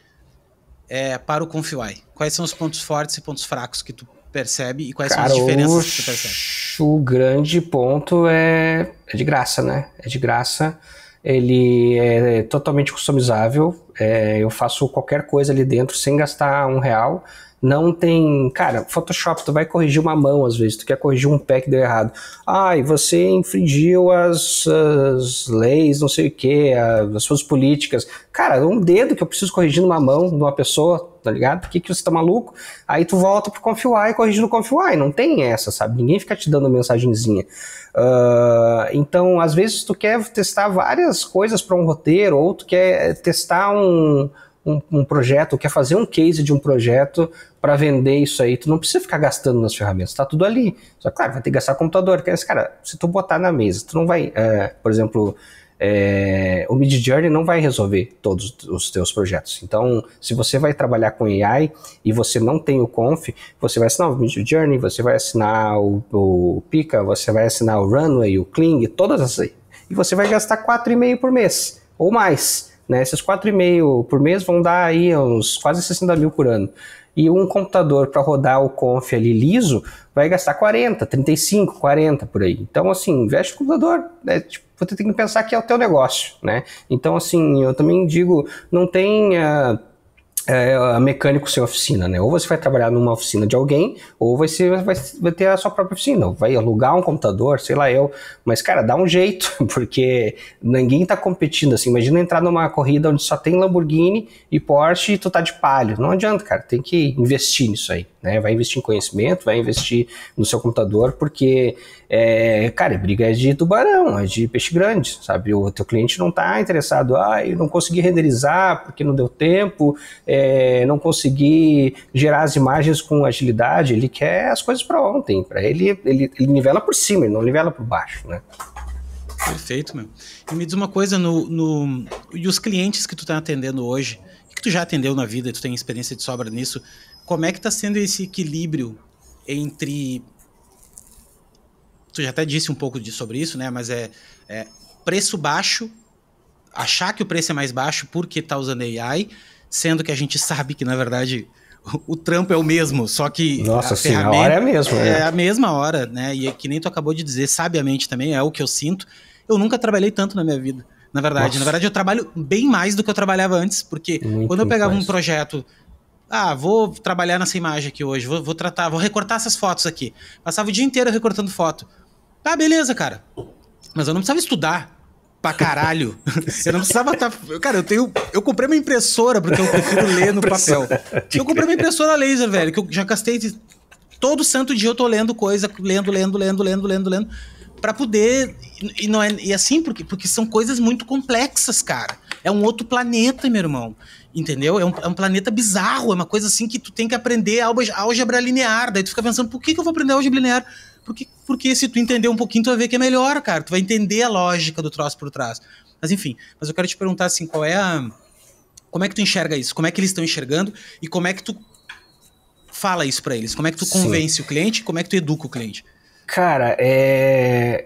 para o ConfUI? Quais são os pontos fortes e pontos fracos que tu percebe, e quais são as diferenças que tu percebe? O grande ponto é de graça, né? É de graça, ele é totalmente customizável, eu faço qualquer coisa ali dentro sem gastar R$1. Não tem... Cara, Photoshop, tu vai corrigir uma mão às vezes, tu quer corrigir um pé que deu errado. E você infringiu as leis, não sei o que, as suas políticas. Cara, um dedo que eu preciso corrigir numa mão de uma pessoa, tá ligado? Por que você tá maluco? Aí tu volta pro ConfUI e corrige no ConfUI. Não tem essa, sabe? Ninguém fica te dando mensagenzinha. Então, às vezes tu quer testar várias coisas para um roteiro, ou tu quer testar um projeto, quer fazer um case de um projeto para vender isso aí, tu não precisa ficar gastando nas ferramentas, tá tudo ali. Só que, claro, vai ter que gastar computador. Cara, se tu botar na mesa, tu não vai, por exemplo, o Midjourney não vai resolver todos os teus projetos. Então, se você vai trabalhar com AI e você não tem o Conf, você vai assinar o Midjourney, você vai assinar o Pika, você vai assinar o Runway, o Kling, todas essas aí. E você vai gastar R$4,5 por mês, ou mais. Né, esses 4,5 por mês vão dar aí uns quase 60 mil por ano. E um computador para rodar o Conf ali liso vai gastar 40, 35, 40 por aí. Então, assim, investe no computador, né, tipo, você tem que pensar que é o teu negócio, né? Então, assim, eu também digo, não tem mecânico sem oficina, né? Ou você vai trabalhar numa oficina de alguém, ou vai ter a sua própria oficina, ou vai alugar um computador, sei lá eu. Mas, cara, dá um jeito, porque ninguém tá competindo, assim. Imagina entrar numa corrida onde só tem Lamborghini e Porsche e tu tá de Palio. Não adianta, cara, tem que investir nisso aí, né? Vai investir em conhecimento, vai investir no seu computador, porque, cara, briga é de tubarão, é de peixe grande, sabe? O teu cliente não tá interessado, eu não consegui renderizar porque não deu tempo, não conseguir gerar as imagens com agilidade, ele quer as coisas para ontem. Para ele nivela por cima, ele não nivela por baixo, né? Perfeito, meu. E me diz uma coisa, e os clientes que tu tá atendendo hoje, que tu já atendeu na vida, tu tem experiência de sobra nisso, como é que tá sendo esse equilíbrio entre... Tu já até disse um pouco sobre isso, né? Mas preço baixo, achar que o preço é mais baixo porque tá usando AI, sendo que a gente sabe que, na verdade, o trampo é o mesmo, só que Nossa, a sim, ferramenta a hora é a mesma. é a mesma hora, né? E que nem tu acabou de dizer, sabiamente também, é o que eu sinto. Eu nunca trabalhei tanto na minha vida, na verdade. Nossa. Na verdade, eu trabalho bem mais do que eu trabalhava antes, porque quando eu pegava um projeto... vou trabalhar nessa imagem aqui hoje, vou recortar essas fotos aqui. Passava o dia inteiro recortando foto. Tá, beleza, cara. Mas eu não precisava estudar pra caralho. Eu não precisava estar... Cara, eu comprei uma impressora porque eu prefiro ler no papel. Eu comprei uma impressora laser, velho, que eu já gastei... Todo santo dia eu tô lendo coisa, lendo, pra poder... E assim, porque são coisas muito complexas, cara. É um outro planeta, meu irmão. Entendeu? É um planeta bizarro, é uma coisa assim que tu tem que aprender álgebra linear. Daí tu fica pensando, por que eu vou aprender álgebra linear? Porque se tu entender um pouquinho, tu vai ver que é melhor, cara. Tu vai entender a lógica do troço por trás. Mas enfim, eu quero te perguntar assim, como é que tu enxerga isso? Como é que eles estão enxergando? E como é que tu fala isso pra eles? Como é que tu convence o cliente? Como é que tu educa o cliente? Cara,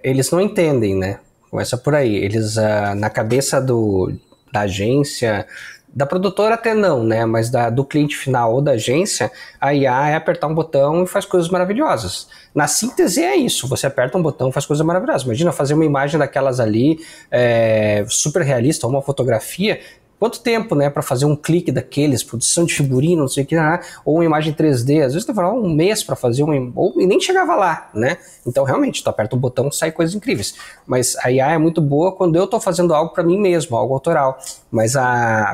eles não entendem, né? Começa por aí. Eles, na cabeça da agência... Da produtora até não, né? Mas do cliente final ou da agência, a IA é apertar um botão e faz coisas maravilhosas. Na síntese é isso, você aperta um botão e faz coisas maravilhosas. Imagina fazer uma imagem daquelas ali, super realista, ou uma fotografia. Quanto tempo, né, para fazer um clique daqueles, produção de figurino, não sei o que, ou uma imagem 3D, às vezes levava um mês para fazer e nem chegava lá, né? Então, realmente, tu aperta um botão e sai coisas incríveis. Mas a IA é muito boa quando eu tô fazendo algo para mim mesmo, algo autoral. Mas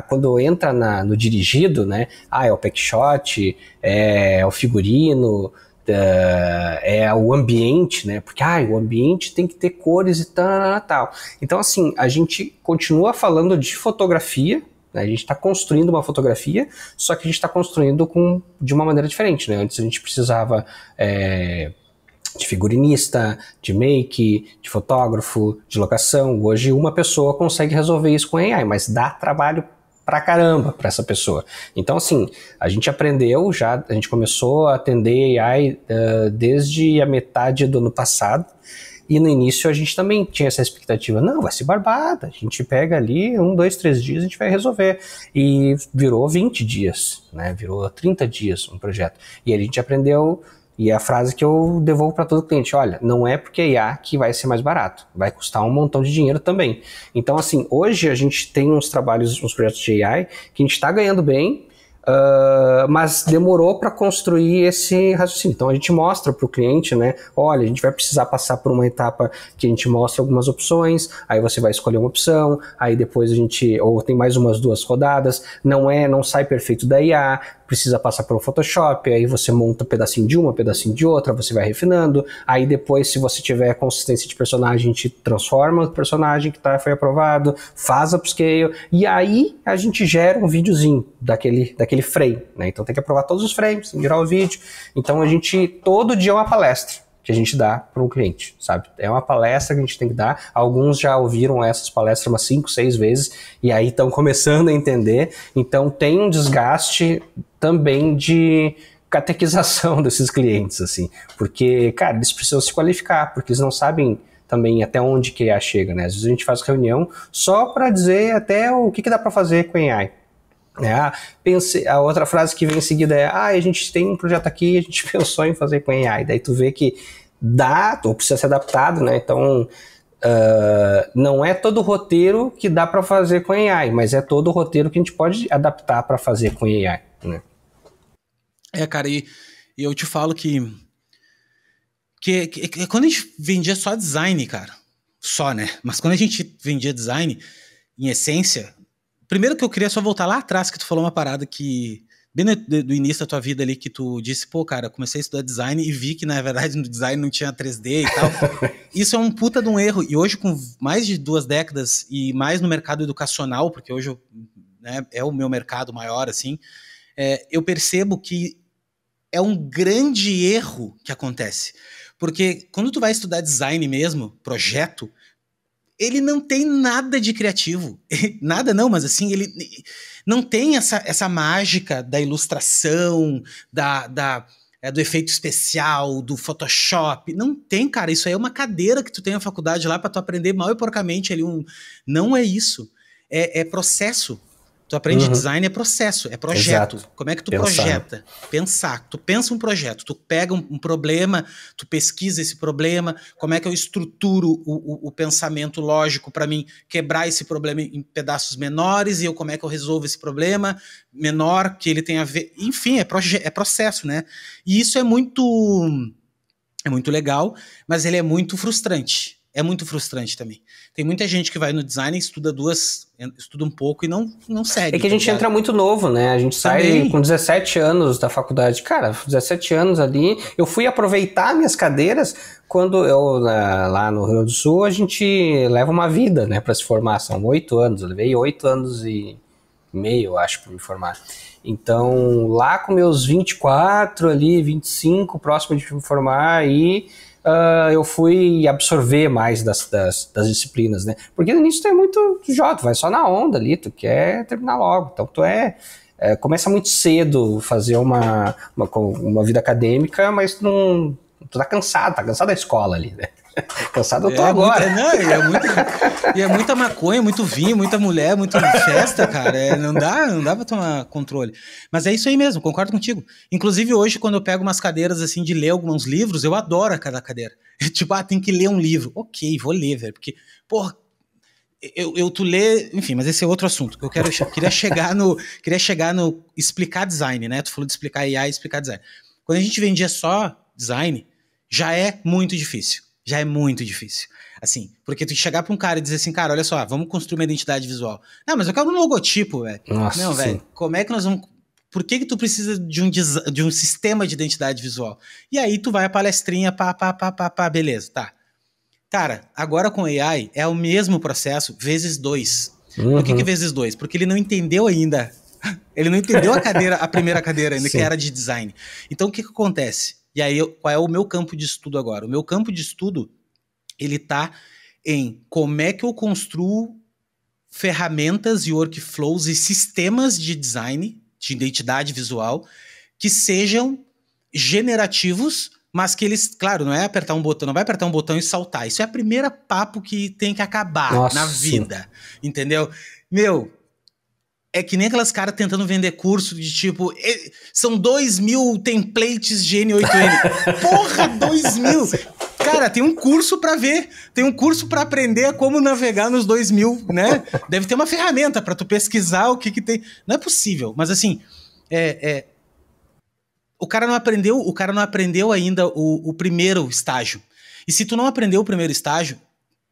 quando entra no dirigido, né, é o packshot, é o figurino, é o ambiente, né? Porque o ambiente tem que ter cores e tal. Então, assim, a gente continua falando de fotografia, né? A gente está construindo uma fotografia, só que a gente está construindo de uma maneira diferente, né? Antes a gente precisava de figurinista, de make, de fotógrafo, de locação. Hoje uma pessoa consegue resolver isso com AI, mas dá trabalho pra caramba pra essa pessoa. Então, assim, a gente aprendeu já, a gente começou a atender AI desde a metade do ano passado, e no início a gente também tinha essa expectativa, não, vai ser barbada, a gente pega ali 1, 2, 3 dias, a gente vai resolver. E virou 20 dias, né? Virou 30 dias um projeto. E aí a gente aprendeu, e é a frase que eu devolvo para todo cliente, olha, não é porque é IA que vai ser mais barato, vai custar um montão de dinheiro também. Então, assim, hoje a gente tem uns projetos de AI que a gente está ganhando bem, mas demorou para construir esse raciocínio. Então a gente mostra para o cliente, né? Olha, a gente vai precisar passar por uma etapa que a gente mostra algumas opções, aí você vai escolher uma opção, aí depois ou tem mais umas 2 rodadas, não sai perfeito da IA, precisa passar pelo Photoshop, aí você monta um pedacinho de uma, um pedacinho de outra, você vai refinando, aí depois, se você tiver consistência de personagem, a gente transforma o personagem que foi aprovado, faz upscale, e aí a gente gera um videozinho daquele frame, né? Então tem que aprovar todos os frames, tem que gerar o vídeo. Então todo dia é uma palestra que a gente dá para um cliente, sabe? É uma palestra que a gente tem que dar. Alguns já ouviram essas palestras umas 5, 6 vezes e aí estão começando a entender. Então tem um desgaste também de catequização desses clientes, assim. Porque, cara, eles precisam se qualificar, porque eles não sabem também até onde que a IA chega, né? Às vezes a gente faz reunião só para dizer até o que dá para fazer com AI. A outra frase que vem em seguida é a gente tem um projeto aqui, a gente pensou em fazer com AI, daí tu vê que dá, ou precisa ser adaptado, né? Então não é todo roteiro que dá para fazer com AI, mas é todo roteiro que a gente pode adaptar para fazer com AI, né? Cara, e eu te falo que quando a gente vendia só design, cara, né? Mas quando a gente vendia design, em essência, primeiro que eu queria só voltar lá atrás, que tu falou uma parada que, bem do início da tua vida ali, que tu disse, cara, comecei a estudar design e vi que, na verdade, no design não tinha 3D e tal. Isso é um puta de um erro. E hoje, com mais de 2 décadas e mais no mercado educacional, porque hoje né, é o meu mercado maior, assim, eu percebo que é um grande erro que acontece. Porque quando tu vai estudar design mesmo, projeto, ele não tem nada de criativo. Nada não, mas assim, ele não tem essa mágica da ilustração, do efeito especial, do Photoshop. Não tem, cara. Isso aí é uma cadeira que tu tem na faculdade lá pra tu aprender mal e porcamente ali. Não é isso. É processo. Tu aprende design, é processo, é projeto. Exato. Como é que tu projeta? Pensar. Tu pensa um projeto, tu pega um problema, tu pesquisa esse problema, como é que eu estruturo o pensamento lógico para mim quebrar esse problema em pedaços menores e como é que eu resolvo esse problema menor que ele tem a ver... Enfim, é processo, né? E isso é muito legal, mas ele é muito frustrante. É muito frustrante também. Tem muita gente que vai no design, estuda um pouco e não segue. É que a gente entra muito novo, né? A gente sai com 17 anos da faculdade. Cara, 17 anos ali, eu fui aproveitar minhas cadeiras quando lá no Rio Grande do Sul, a gente leva uma vida, né, para se formar. São 8 anos, eu levei 8 anos e meio, eu acho, para me formar. Então, lá com meus 24 ali, 25, próximo de me formar, aí eu fui absorver mais das disciplinas, né? Porque no início tu é muito jovem, tu vai só na onda ali, tu quer terminar logo. Então tu começa muito cedo fazer uma vida acadêmica, mas tu tá cansado da escola ali, né? Cansado eu tô agora. É muita maconha, muito vinho, muita mulher, muita festa, cara. Não dá pra tomar controle. Mas é isso aí mesmo, concordo contigo. Inclusive hoje, quando eu pego umas cadeiras assim de ler alguns livros, eu adoro cada cadeira. Tipo, tem que ler um livro. Ok, vou ler, velho. Porque, porra, tu lê... Enfim, mas esse é outro assunto. Que eu queria chegar no explicar design, né? Tu falou de explicar AI e explicar design. Quando a gente vendia só design, já é muito difícil. Já é muito difícil. Assim, porque tu chegar pra um cara e dizer assim, cara, olha só, vamos construir uma identidade visual. Não, mas eu quero um logotipo, velho. Não, velho, como é que nós vamos... Por que tu precisa de um sistema de identidade visual? E aí tu vai a palestrinha, beleza, tá. Cara, agora com AI é o mesmo processo, vezes 2. Por que vezes 2? Porque ele não entendeu ainda. Ele não entendeu a primeira cadeira ainda, que era de design. Então o que acontece? E aí, qual é o meu campo de estudo agora? O meu campo de estudo, ele tá em como é que eu construo ferramentas e workflows e sistemas de design, de identidade visual, que sejam generativos, mas que eles, claro, não vai apertar um botão e saltar. Isso é a primeira papo que tem que acabar na vida, entendeu? Meu... É que nem aquelas caras tentando vender curso de tipo, são 2.000 templates de N8N. Porra, 2.000! Cara, tem um curso pra ver, tem um curso pra aprender como navegar nos 2.000, né? Deve ter uma ferramenta pra tu pesquisar o que tem. Não é possível, mas assim, o cara não aprendeu ainda o primeiro estágio. E se tu não aprendeu o primeiro estágio,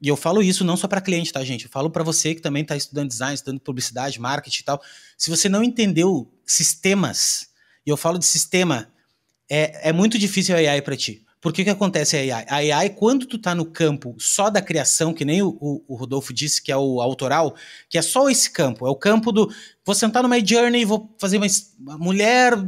e eu falo isso não só para cliente, tá, gente? Eu falo para você que também está estudando design, estudando publicidade, marketing e tal. Se você não entendeu sistemas, e eu falo de sistema, é muito difícil a AI para ti. Por que acontece a AI? A AI, quando tu tá no campo só da criação, que nem o Rodolfo disse, que é o autoral, que é só esse campo. É o campo do... Vou sentar no Midjourney e vou fazer uma mulher...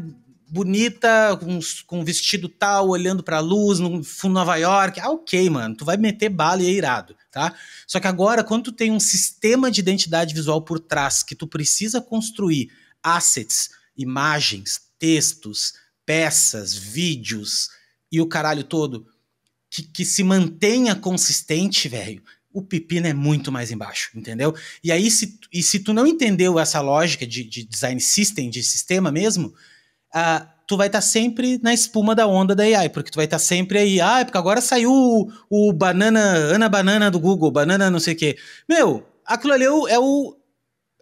bonita, com um vestido tal, olhando pra luz, no fundo de Nova York. Ok, mano, tu vai meter bala e é irado, tá? Só que agora, quando tu tem um sistema de identidade visual por trás, que tu precisa construir assets, imagens, textos, peças, vídeos e o caralho todo, que se mantenha consistente, velho, o pepino é muito mais embaixo, entendeu? E aí, se tu não entendeu essa lógica de design system, de sistema mesmo... tu vai estar sempre na espuma da onda da AI, porque tu vai estar sempre aí, porque agora saiu o Ana Banana do Google, Banana não sei o quê. Meu, aquilo ali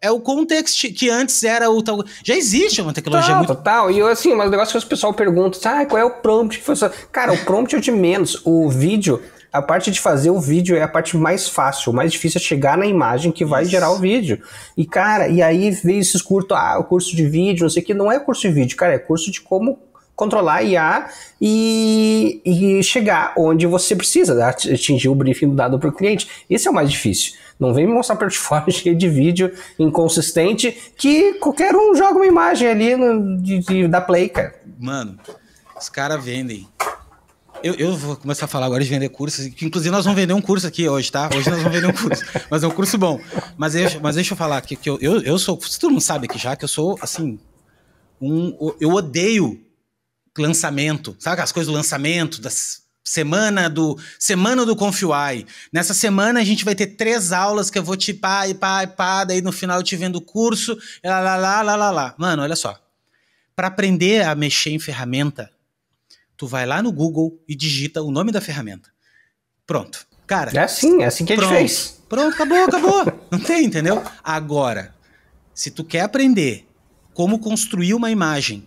é o context que antes era o tal... Já existe uma tecnologia muito... Total, e assim, mas o negócio que o pessoal pergunta, qual é o prompt que foi só... Cara, o prompt é o de menos, o vídeo... A parte de fazer o vídeo é a parte mais fácil, o mais difícil é chegar na imagem que vai gerar o vídeo. E, cara, e aí veio esses cursos, o curso de vídeo, não sei o que, não é curso de vídeo, cara, é curso de como controlar a IA e chegar onde você precisa, atingir o briefing dado para o cliente. Esse é o mais difícil. Não vem me mostrar portfólio cheio de vídeo inconsistente que qualquer um joga uma imagem ali da Play, cara. Mano, os caras vendem. Eu vou começar a falar agora de vender cursos, que inclusive nós vamos vender um curso aqui hoje, tá? Hoje nós vamos vender um curso, mas é um curso bom. Mas deixa eu falar que eu sou, todo mundo sabe aqui já, que eu sou, assim, eu odeio lançamento, sabe as coisas do lançamento, semana do ConfUI. Nessa semana a gente vai ter 3 aulas que eu vou te pá, daí no final eu te vendo o curso, lá. Mano, olha só. Para aprender a mexer em ferramenta, tu vai lá no Google e digita o nome da ferramenta. Pronto. Cara. É assim que a gente fez. Pronto, acabou. Não tem, entendeu? Agora, se tu quer aprender como construir uma imagem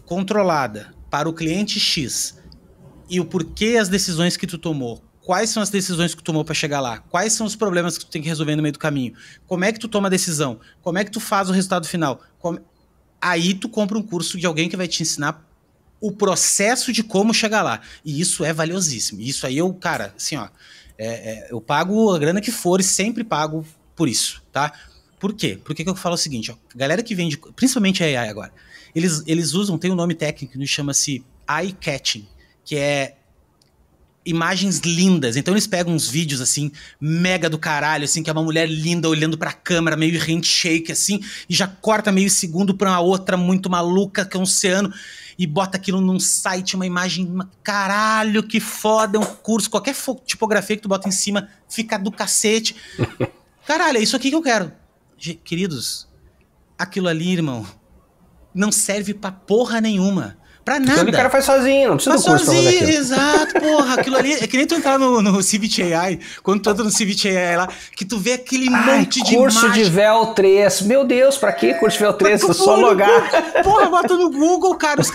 controlada para o cliente X e o porquê as decisões que tu tomou, quais são as decisões que tu tomou para chegar lá, quais são os problemas que tu tem que resolver no meio do caminho, como é que tu toma a decisão, como é que tu faz o resultado final, aí tu compra um curso de alguém que vai te ensinar o processo de como chegar lá. E isso é valiosíssimo. Isso aí cara, assim, ó, eu pago a grana que for e sempre pago por isso, tá? Por quê? Por que eu falo o seguinte, ó, galera que vende, principalmente a AI agora, eles usam, tem um nome técnico que chama-se eye-catching, que é imagens lindas. Então eles pegam uns vídeos, assim, mega do caralho, assim, que é uma mulher linda olhando pra câmera, meio handshake, assim, e já corta meio segundo pra uma outra muito maluca, que é um oceano, e bota aquilo num site, uma imagem, caralho, que foda, é um curso, qualquer tipografia que tu bota em cima, fica do cacete. Caralho, é isso aqui que eu quero. Queridos, aquilo ali, irmão, não serve pra porra nenhuma. Pra nada. Então o cara faz sozinho, não precisa do curso pra fazer aquilo. Exato, porra. Aquilo ali é que nem tu entrar no Civit AI, quando tu entra no Civit AI lá, que tu vê aquele monte de curso imagem. de VEL 3. Meu Deus, pra que curso de VEL 3? É só logar. Porra, bota no Google, cara. Os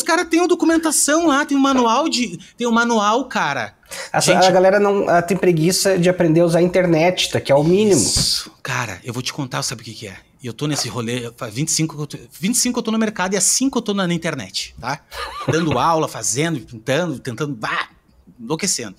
caras têm uma documentação lá, tem um manual, cara. A galera não tem preguiça de aprender a usar a internet, que é o mínimo. Isso. Cara, eu vou te contar, sabe o que é? E eu tô nesse rolê, 25 eu tô no mercado e há 5 eu tô na internet, tá? Dando aula, fazendo, pintando, tentando, enlouquecendo.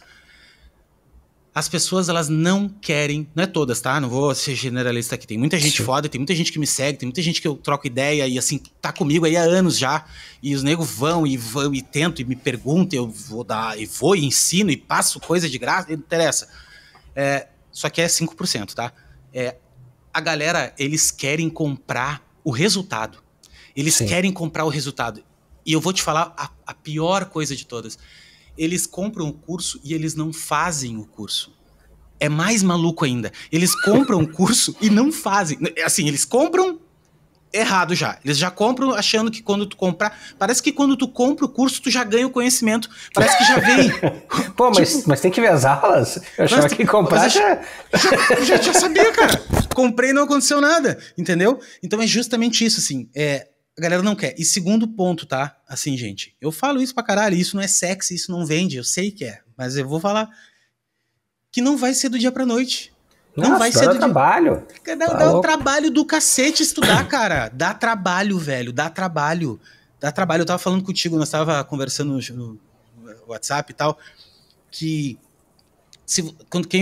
As pessoas, elas não querem, não é todas, tá? Não vou ser generalista aqui. Tem muita gente foda, tem muita gente que me segue, tem muita gente que eu troco ideia e assim, tá comigo aí há anos já. E os negros vão e tentam e me perguntam, eu vou dar, e vou e ensino e passo coisa de graça, não interessa. Só que é 5%, tá? A galera, eles querem comprar o resultado. Eles querem comprar o resultado. E eu vou te falar a pior coisa de todas. Eles compram o curso e eles não fazem o curso. É mais maluco ainda. Eles compram o curso e não fazem. Assim, eles compram errado já. Eles já compram achando que quando tu comprar... Parece que quando tu compra o curso, tu já ganha o conhecimento. Parece que já vem... Pô, mas tem que ver as aulas. Eu achava que comprar já sabia, cara. Comprei e não aconteceu nada. Entendeu? Então é justamente isso, assim. A galera não quer. E segundo ponto, tá? Assim, gente, eu falo isso pra caralho. Isso não é sexy, isso não vende. Eu sei que é. Mas eu vou falar que não vai ser do dia pra noite. Não vai ser do trabalho. Dá um trabalho do cacete estudar, cara. Dá trabalho, velho. Dá trabalho. Eu tava falando contigo, nós tava conversando no WhatsApp e tal, que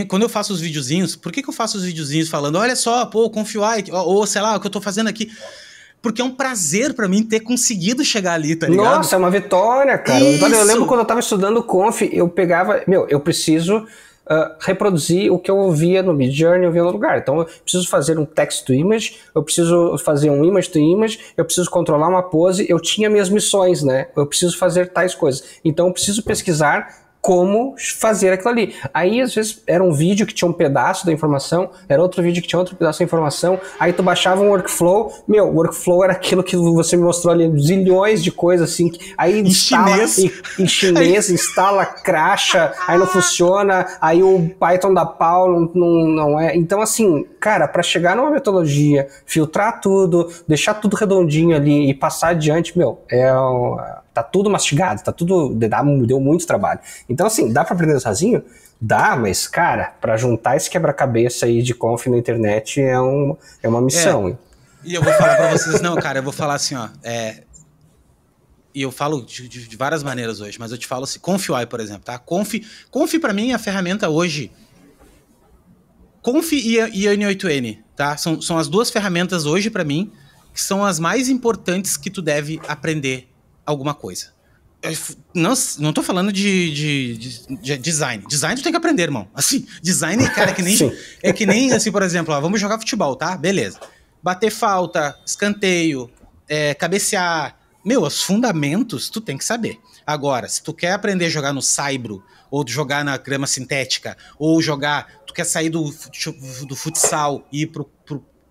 quando eu faço os videozinhos, por que eu faço os videozinhos falando, olha só, pô, ConfUI, ou sei lá, o que eu tô fazendo aqui? Porque é um prazer pra mim ter conseguido chegar ali, tá ligado? Nossa, é uma vitória, cara. Eu lembro quando eu tava estudando Conf, eu pegava, eu preciso... reproduzir o que eu ouvia no Midjourney, eu via no lugar. Então eu preciso fazer um text to image, eu preciso fazer um image to image, eu preciso controlar uma pose, eu tinha minhas missões, né? Eu preciso fazer tais coisas. Então eu preciso pesquisar como fazer aquilo ali. Aí, às vezes, era um vídeo que tinha um pedaço da informação, era outro vídeo que tinha outro pedaço da informação, aí tu baixava um workflow, o workflow era aquilo que você me mostrou ali, zilhões de coisas, assim, aí instala em chinês, instala, cracha, aí não funciona, aí o Python da pau não é. Então, assim, cara, para chegar numa metodologia, filtrar tudo, deixar tudo redondinho ali e passar adiante, tá tudo mastigado, deu muito trabalho. Então, assim, dá pra aprender sozinho? Dá, mas, cara, pra juntar esse quebra-cabeça aí de conf na internet é uma missão. E eu vou falar pra vocês, não, cara, eu vou falar assim, ó, e eu falo de várias maneiras hoje, mas eu te falo assim, ConfUI, por exemplo, tá? Conf pra mim é a ferramenta hoje, Conf e a N8N, tá? São as duas ferramentas hoje pra mim, que são as mais importantes que tu deve aprender alguma coisa. Não tô falando de design. Design tu tem que aprender, irmão. Assim, design, cara, é que nem assim, por exemplo, ó, vamos jogar futebol, tá? Beleza. Bater falta, escanteio, cabecear. Meu, os fundamentos tu tem que saber. Agora, se tu quer aprender a jogar no saibro, ou jogar na grama sintética, ou tu quer sair do futsal e ir pro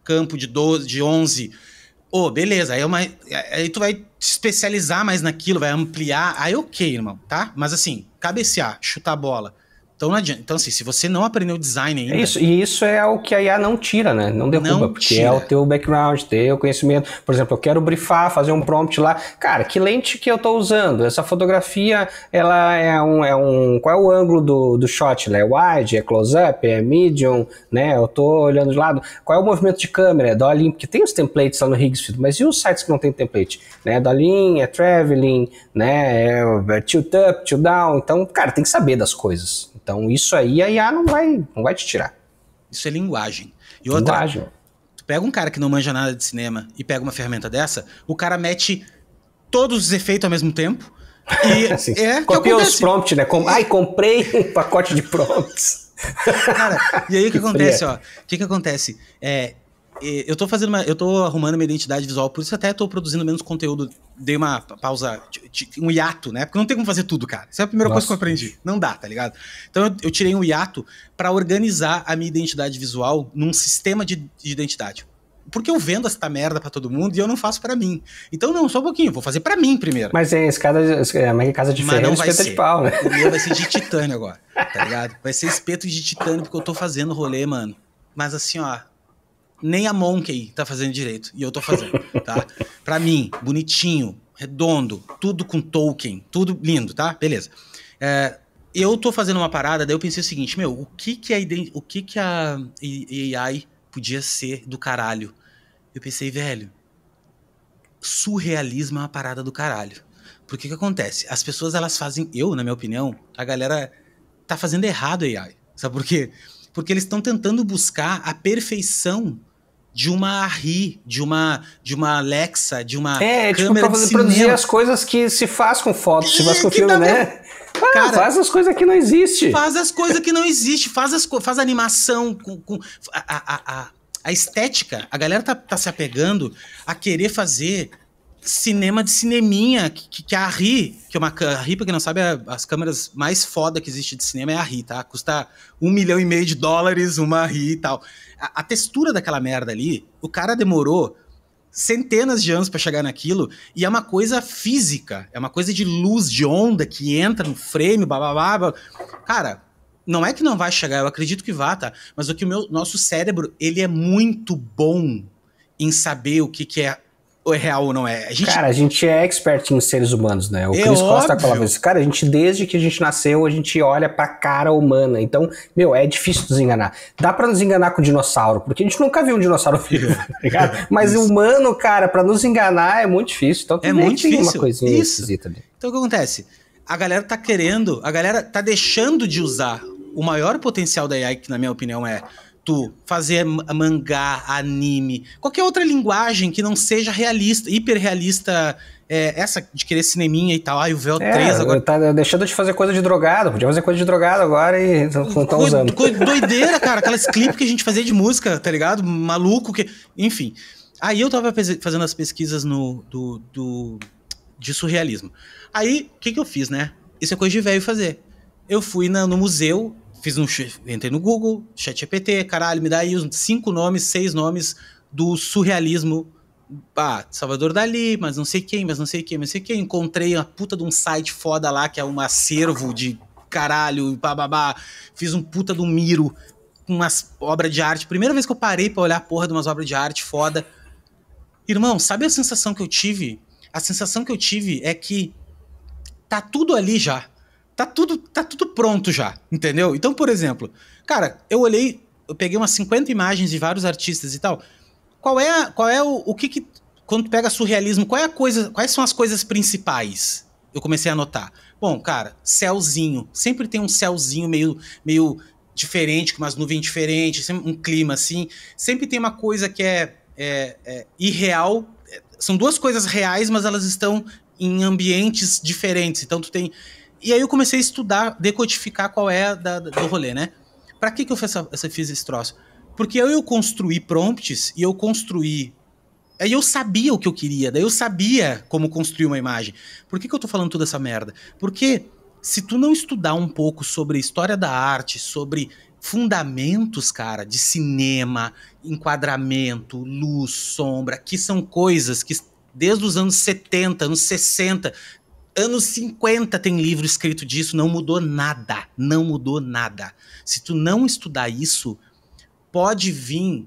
campo de 12, de 11... beleza, aí tu vai te especializar mais naquilo, vai ampliar, aí ok, irmão, tá? Mas assim, cabecear, chutar a bola, então não adianta. Então assim, se você não aprendeu design ainda... Isso é o que a IA não tira, né? Não derruba, porque é o teu background, teu conhecimento. Por exemplo, eu quero briefar, fazer um prompt lá. Cara, que lente que eu tô usando? Essa fotografia, ela qual é o ângulo do shot? Ela é wide, é close-up, é medium, né? Eu tô olhando de lado. Qual é o movimento de câmera? É dolly, porque tem os templates lá no Higgsfield, mas e os sites que não tem template? Né? Dolly, é traveling, né? É tilt up, tilt down. Então, cara, tem que saber das coisas. Então isso aí a IA não vai te tirar. Isso é linguagem. E outra, tu pega um cara que não manja nada de cinema e pega uma ferramenta dessa, o cara mete todos os efeitos ao mesmo tempo e assim, copia os prompts, né? Comprei um pacote de prompts. Cara, e aí o que acontece, ó? O que acontece? Eu tô arrumando minha identidade visual, por isso até tô produzindo menos conteúdo. Dei uma pausa, um hiato, né? Porque não tem como fazer tudo, cara. Essa é a primeira coisa que eu aprendi. Não dá, tá ligado? Então eu tirei um hiato pra organizar a minha identidade visual num sistema de identidade. Porque eu vendo essa merda pra todo mundo e eu não faço pra mim. Então não, só um pouquinho, vou fazer pra mim primeiro. Mas casa de ferreiro, espeta de pau, né? O meu vai ser de titânio agora, tá ligado? Vai ser espeto de titânio porque eu tô fazendo rolê, mano. Mas assim, ó, nem a Monkey tá fazendo direito, e eu tô fazendo, tá? Pra mim, bonitinho, redondo, tudo com token, tudo lindo, tá? Beleza. Eu tô fazendo uma parada, daí eu pensei o seguinte, meu, o que a AI podia ser do caralho? Eu pensei, velho, surrealismo é uma parada do caralho. Porque o que acontece? As pessoas, elas fazem, na minha opinião, a galera tá fazendo errado a AI. Sabe por quê? Porque eles estão tentando buscar a perfeição de uma Arri, de uma Alexa, de uma câmera de cinema. Produzir as coisas que se faz com foto, se faz com filme, né? Cara, faz as coisas que não existem. Faz as coisas que não existem, faz animação, com a estética. A galera tá se apegando a querer fazer cinema de cineminha, que a Arri, a Arri, pra quem não sabe, as câmeras mais foda que existe de cinema é a Arri, tá? Custa $1,5 milhão uma Arri e tal. A textura daquela merda ali, o cara demorou centenas de anos pra chegar naquilo, e é uma coisa física, é uma coisa de luz, de onda que entra no frame, blá. Cara, não é que não vai chegar, eu acredito que vá, tá? Mas nosso cérebro, ele é muito bom em saber o que é real ou não é. Cara, a gente é expert em seres humanos, né? O Chris Costa falava isso. Cara, desde que a gente nasceu, a gente olha pra cara humana. Então, meu, é difícil nos enganar. Dá pra nos enganar com dinossauro, porque a gente nunca viu um dinossauro vivo, tá ligado? Mas o humano, cara, pra nos enganar é muito difícil. Então, é muito difícil. Uma coisinha esquisita ali. Então, o que acontece? A galera tá deixando de usar o maior potencial da AI, que na minha opinião é fazer mangá, anime, qualquer outra linguagem que não seja realista, hiperrealista, essa de querer cineminha e tal. O VO 3 agora... Tá deixando de fazer coisa de drogado, podia fazer coisa de drogado agora e não estão usando. Doideira, cara, aquelas clipes que a gente fazia de música, tá ligado? Maluco, enfim. Aí eu tava fazendo as pesquisas de surrealismo. Aí, o que eu fiz, né? Isso é coisa de velho fazer. Eu fui no museu, entrei no Google, ChatGPT, caralho, me dá aí uns 5 nomes, 6 nomes do surrealismo. Salvador Dalí, mas não sei quem. Encontrei uma puta de um site foda lá, que é um acervo de caralho, Fiz um puta de um Miro com umas obras de arte. Primeira vez que eu parei pra olhar a porra de umas obras de arte foda. Irmão, sabe a sensação que eu tive? A sensação que eu tive é que tá tudo ali já. Tá tudo pronto já, entendeu? Então, por exemplo, cara, eu peguei umas 50 imagens de vários artistas e tal. Qual é o que quando tu pega surrealismo, quais são as coisas principais? Eu comecei a notar. Bom, cara, céuzinho. Sempre tem um céuzinho meio diferente, com umas nuvens diferentes, um clima assim. Sempre tem uma coisa que é irreal. São duas coisas reais, mas elas estão em ambientes diferentes. Então tu tem... E aí eu comecei a estudar, decodificar qual é do rolê, né? Pra que eu fiz esse troço? Porque eu construí prompts e eu construí... Aí eu sabia o que eu queria, daí eu sabia como construir uma imagem. Por que eu tô falando toda essa merda? Porque se tu não estudar um pouco sobre história da arte, sobre fundamentos, cara, de cinema, enquadramento, luz, sombra, que são coisas que desde os anos 70, anos 60, anos 50 tem livro escrito disso, não mudou nada, não mudou nada. Se tu não estudar isso, pode vir...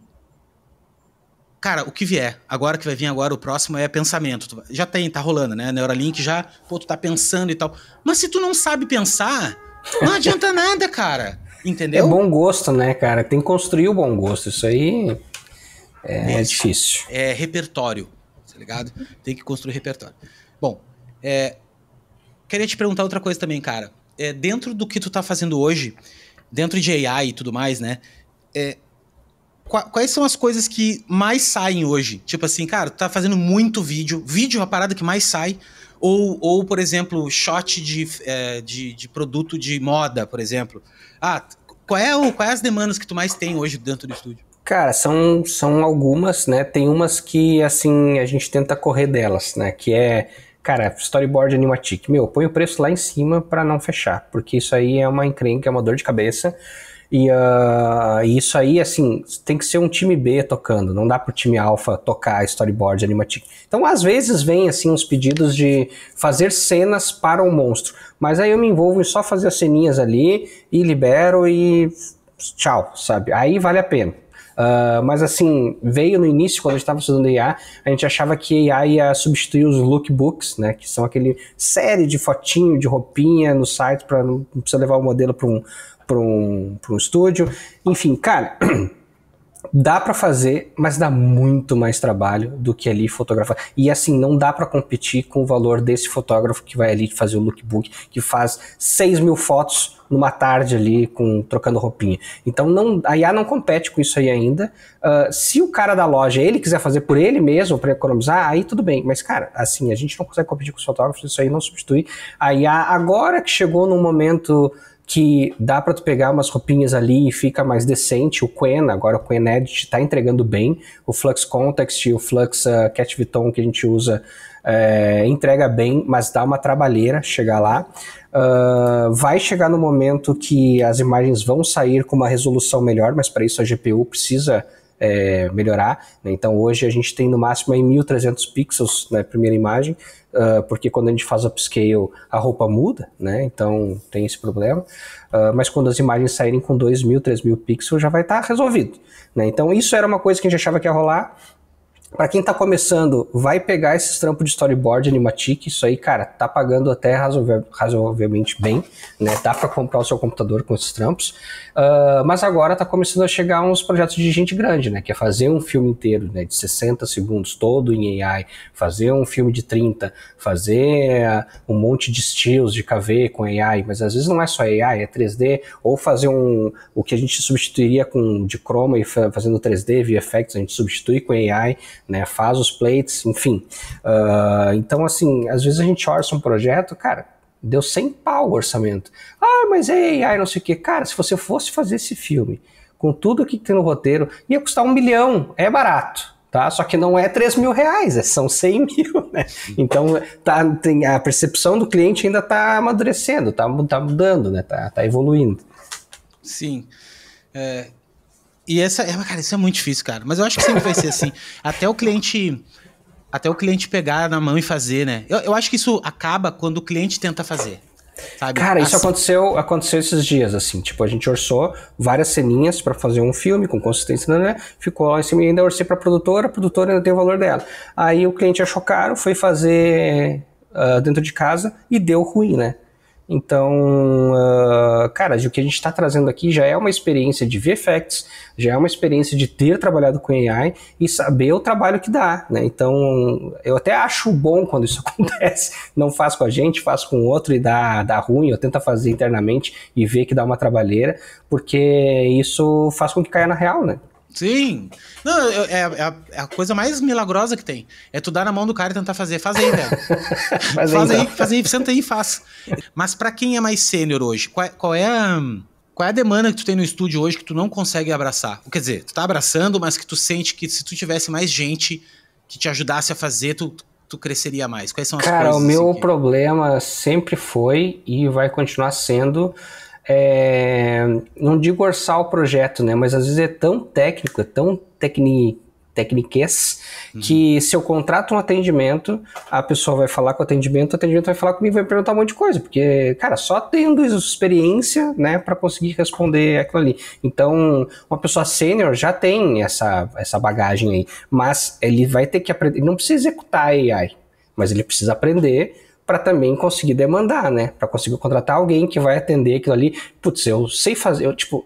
Cara, o que vier, agora que vai vir agora, o próximo é pensamento. Já tá rolando, né? Neuralink já, pô, tu tá pensando e tal. Mas se tu não sabe pensar, não adianta nada, cara. Entendeu? É bom gosto, né, cara? Tem que construir o bom gosto. Isso aí é difícil. É repertório, tá ligado? Tem que construir repertório. Bom, queria te perguntar outra coisa também, cara. Dentro do que tu tá fazendo hoje, dentro de AI e tudo mais, né? Quais são as coisas que mais saem hoje? Tipo assim, cara, tu tá fazendo muito vídeo. Vídeo é a parada que mais sai. Ou por exemplo, shot de produto de moda, por exemplo. Quais as demandas que tu mais tem hoje dentro do estúdio? Cara, são algumas, né? Tem umas que, assim, a gente tenta correr delas, né? Que é, cara, storyboard animatic. Põe o preço lá em cima pra não fechar. Porque isso aí é uma encrenca, é uma dor de cabeça. E isso aí, assim, tem que ser um time B tocando, não dá pro time alfa tocar storyboard animatic. Então, às vezes, vem, assim, uns pedidos de fazer cenas para um monstro, mas aí eu me envolvo em só fazer as ceninhas ali e libero e tchau, sabe? Aí vale a pena. Mas assim, veio no início, quando a gente estava estudando IA, a gente achava que AI ia substituir os lookbooks, né, que são aquele série de fotinho, de roupinha no site para não precisar levar o modelo para um estúdio. Enfim, cara, dá para fazer, mas dá muito mais trabalho do que ali fotografar. E assim, não dá para competir com o valor desse fotógrafo que vai ali fazer o lookbook, que faz 6.000 fotos numa tarde ali, trocando roupinha. Então a IA não compete com isso aí ainda. Se o cara da loja, ele quiser fazer por ele mesmo, para economizar, aí tudo bem. Mas, cara, assim, a gente não consegue competir com os fotógrafos, isso aí não substitui. A IA, agora que chegou num momento que dá para tu pegar umas roupinhas ali e fica mais decente. O Quen, agora o Quen Edit tá entregando bem. O Flux Context e o Flux Cat Vuitton que a gente usa entrega bem, mas dá uma trabalheira chegar lá. Vai chegar no momento que as imagens vão sair com uma resolução melhor, mas para isso a GPU precisa melhorar, né? Então hoje a gente tem no máximo aí 1300 pixels na primeira imagem, porque quando a gente faz upscale a roupa muda, né? Então tem esse problema, mas quando as imagens saírem com 2000, 3000 pixels já vai estar resolvido, né? Então isso era uma coisa que a gente achava que ia rolar. Para quem tá começando, vai pegar esses trampos de storyboard animatic, isso aí, cara, tá pagando até razoavelmente bem, né? Dá para comprar o seu computador com esses trampos, mas agora tá começando a chegar uns projetos de gente grande, né? Que é fazer um filme inteiro, né? De 60 segundos, todo em AI, fazer um filme de 30, fazer um monte de stills de KV com AI, mas às vezes não é só AI, é 3D, ou fazer o que a gente substituiria de chroma e fazendo 3D, VFX, a gente substitui com AI, né, faz os plates, enfim. Então, assim, às vezes a gente orça um projeto, cara, deu 100 pau o orçamento. Mas é AI, não sei o quê. Cara, se você fosse fazer esse filme com tudo que tem no roteiro, ia custar 1 milhão, é barato. Tá? Só que não é 3 mil reais, são 100 mil, né? Então a percepção do cliente ainda está amadurecendo, tá mudando, né? Tá evoluindo. Sim. E cara, isso é muito difícil, cara. Mas eu acho que sempre vai ser assim. Até o cliente pegar na mão e fazer, né? Eu acho que isso acaba quando o cliente tenta fazer. Sabe? Cara, isso aconteceu esses dias, assim. Tipo, a gente orçou várias ceninhas pra fazer um filme com consistência, né? Ficou lá em cima e ainda orcei pra produtora, a produtora ainda tem o valor dela. Aí o cliente achou caro, foi fazer dentro de casa e deu ruim, né? Então, cara, o que a gente está trazendo aqui já é uma experiência de VFX, já é uma experiência de ter trabalhado com AI e saber o trabalho que dá, né? Então, eu até acho bom quando isso acontece. Não faz com a gente, faz com o outro e dá ruim, ou tenta fazer internamente e ver que dá uma trabalheira, porque isso faz com que caia na real, né? Sim. Não, é a coisa mais milagrosa que tem. É tu dar na mão do cara e tentar fazer. Faz aí, velho. Faz aí, senta aí e faz. Mas pra quem é mais sênior hoje, qual é a demanda que tu tem no estúdio hoje que tu não consegue abraçar? Quer dizer, tu tá abraçando, mas que tu sente que se tu tivesse mais gente que te ajudasse a fazer, tu cresceria mais. Quais são as coisas? Cara, o meu problema sempre foi e vai continuar sendo... não digo orçar o projeto, né? Mas às vezes é tão técnico, é tão tecniquez, que se eu contrato um atendimento, a pessoa vai falar com o atendimento vai falar comigo e vai perguntar um monte de coisa, porque, cara, só tendo experiência, né, para conseguir responder aquilo ali. Então, uma pessoa sênior já tem essa bagagem aí, mas ele vai ter que aprender, ele não precisa executar a AI, mas ele precisa aprender para também conseguir demandar, né? Para conseguir contratar alguém que vai atender aquilo ali. Putz, eu sei fazer,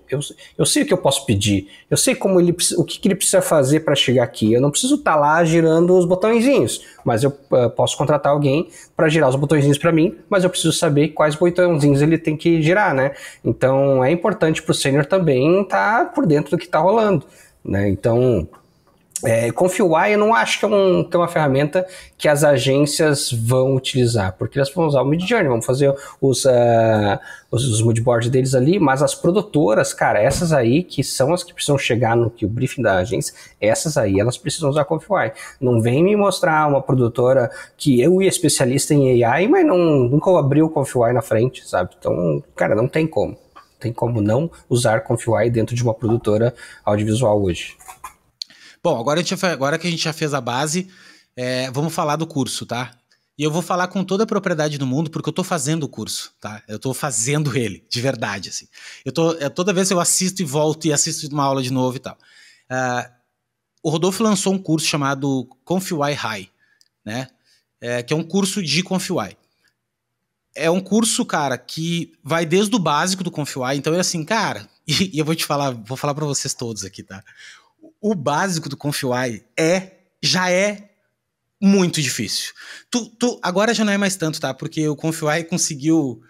eu sei o que eu posso pedir, eu sei o que ele precisa fazer para chegar aqui. Eu não preciso estar lá girando os botõezinhos, mas eu posso contratar alguém para girar os botõezinhos para mim, mas eu preciso saber quais botõezinhos ele tem que girar, né? Então é importante para o sênior também estar por dentro do que está rolando, né? Então... ConfioEye eu não acho que é uma ferramenta que as agências vão utilizar, porque elas vão usar o Midjourney, vão fazer os moodboards deles ali, mas as produtoras, cara, essas aí que são as que precisam chegar no que o briefing da agência, essas aí elas precisam usar ConfioEye. Não vem me mostrar uma produtora que eu ia especialista em AI, mas nunca abriu o ConfioEye na frente, sabe? Então, cara, não tem como. Tem como não usar ConfioEye dentro de uma produtora audiovisual hoje. Bom, agora que a gente já fez a base, vamos falar do curso, tá? E eu vou falar com toda a propriedade do mundo, porque eu tô fazendo o curso, tá? Eu tô fazendo ele, de verdade, assim. Toda vez eu assisto e volto e assisto uma aula de novo e tal. O Rodolfo lançou um curso chamado ConfioEye High, né? Que é um curso de ConfioEye. É um curso, cara, que vai desde o básico do ConfioEye, então é assim, cara, e eu vou falar pra vocês todos aqui, tá? O básico do ConfioEye já é muito difícil. Agora já não é mais tanto, tá? Porque o ConfioEye conseguiu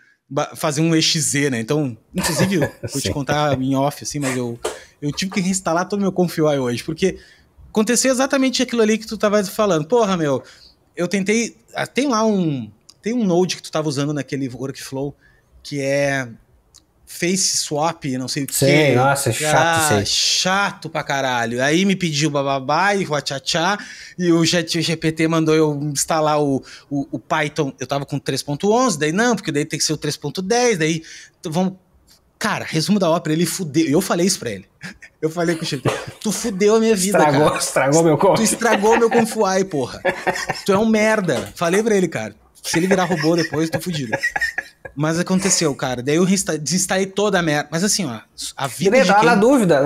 fazer um EXZ, né? Então, inclusive, vou te contar em off, assim, mas eu tive que reinstalar todo o meu ConfioEye hoje, porque aconteceu exatamente aquilo ali que tu tava falando. Porra, meu, eu tentei... Tem um node que tu tava usando naquele workflow que é... Face swap, não sei o que. Sim, nossa, é chato isso aí. Chato pra caralho. Aí me pediu bababá e tchá e o GPT mandou eu instalar o Python. Eu tava com 3.11, daí não, porque daí tem que ser o 3.10, daí vamos... Cara, resumo da ópera, ele fudeu. Eu falei isso pra ele. Eu falei com o GPT, tu fudeu a minha vida, cara. Estragou meu conf. Tu estragou meu ConfioEye, porra. Tu é um merda. Falei pra ele, cara. Se ele virar robô depois, eu tô fudido. Mas aconteceu, cara. Daí eu desinstalei toda a merda. Mas assim, ó, a vida de quem... Na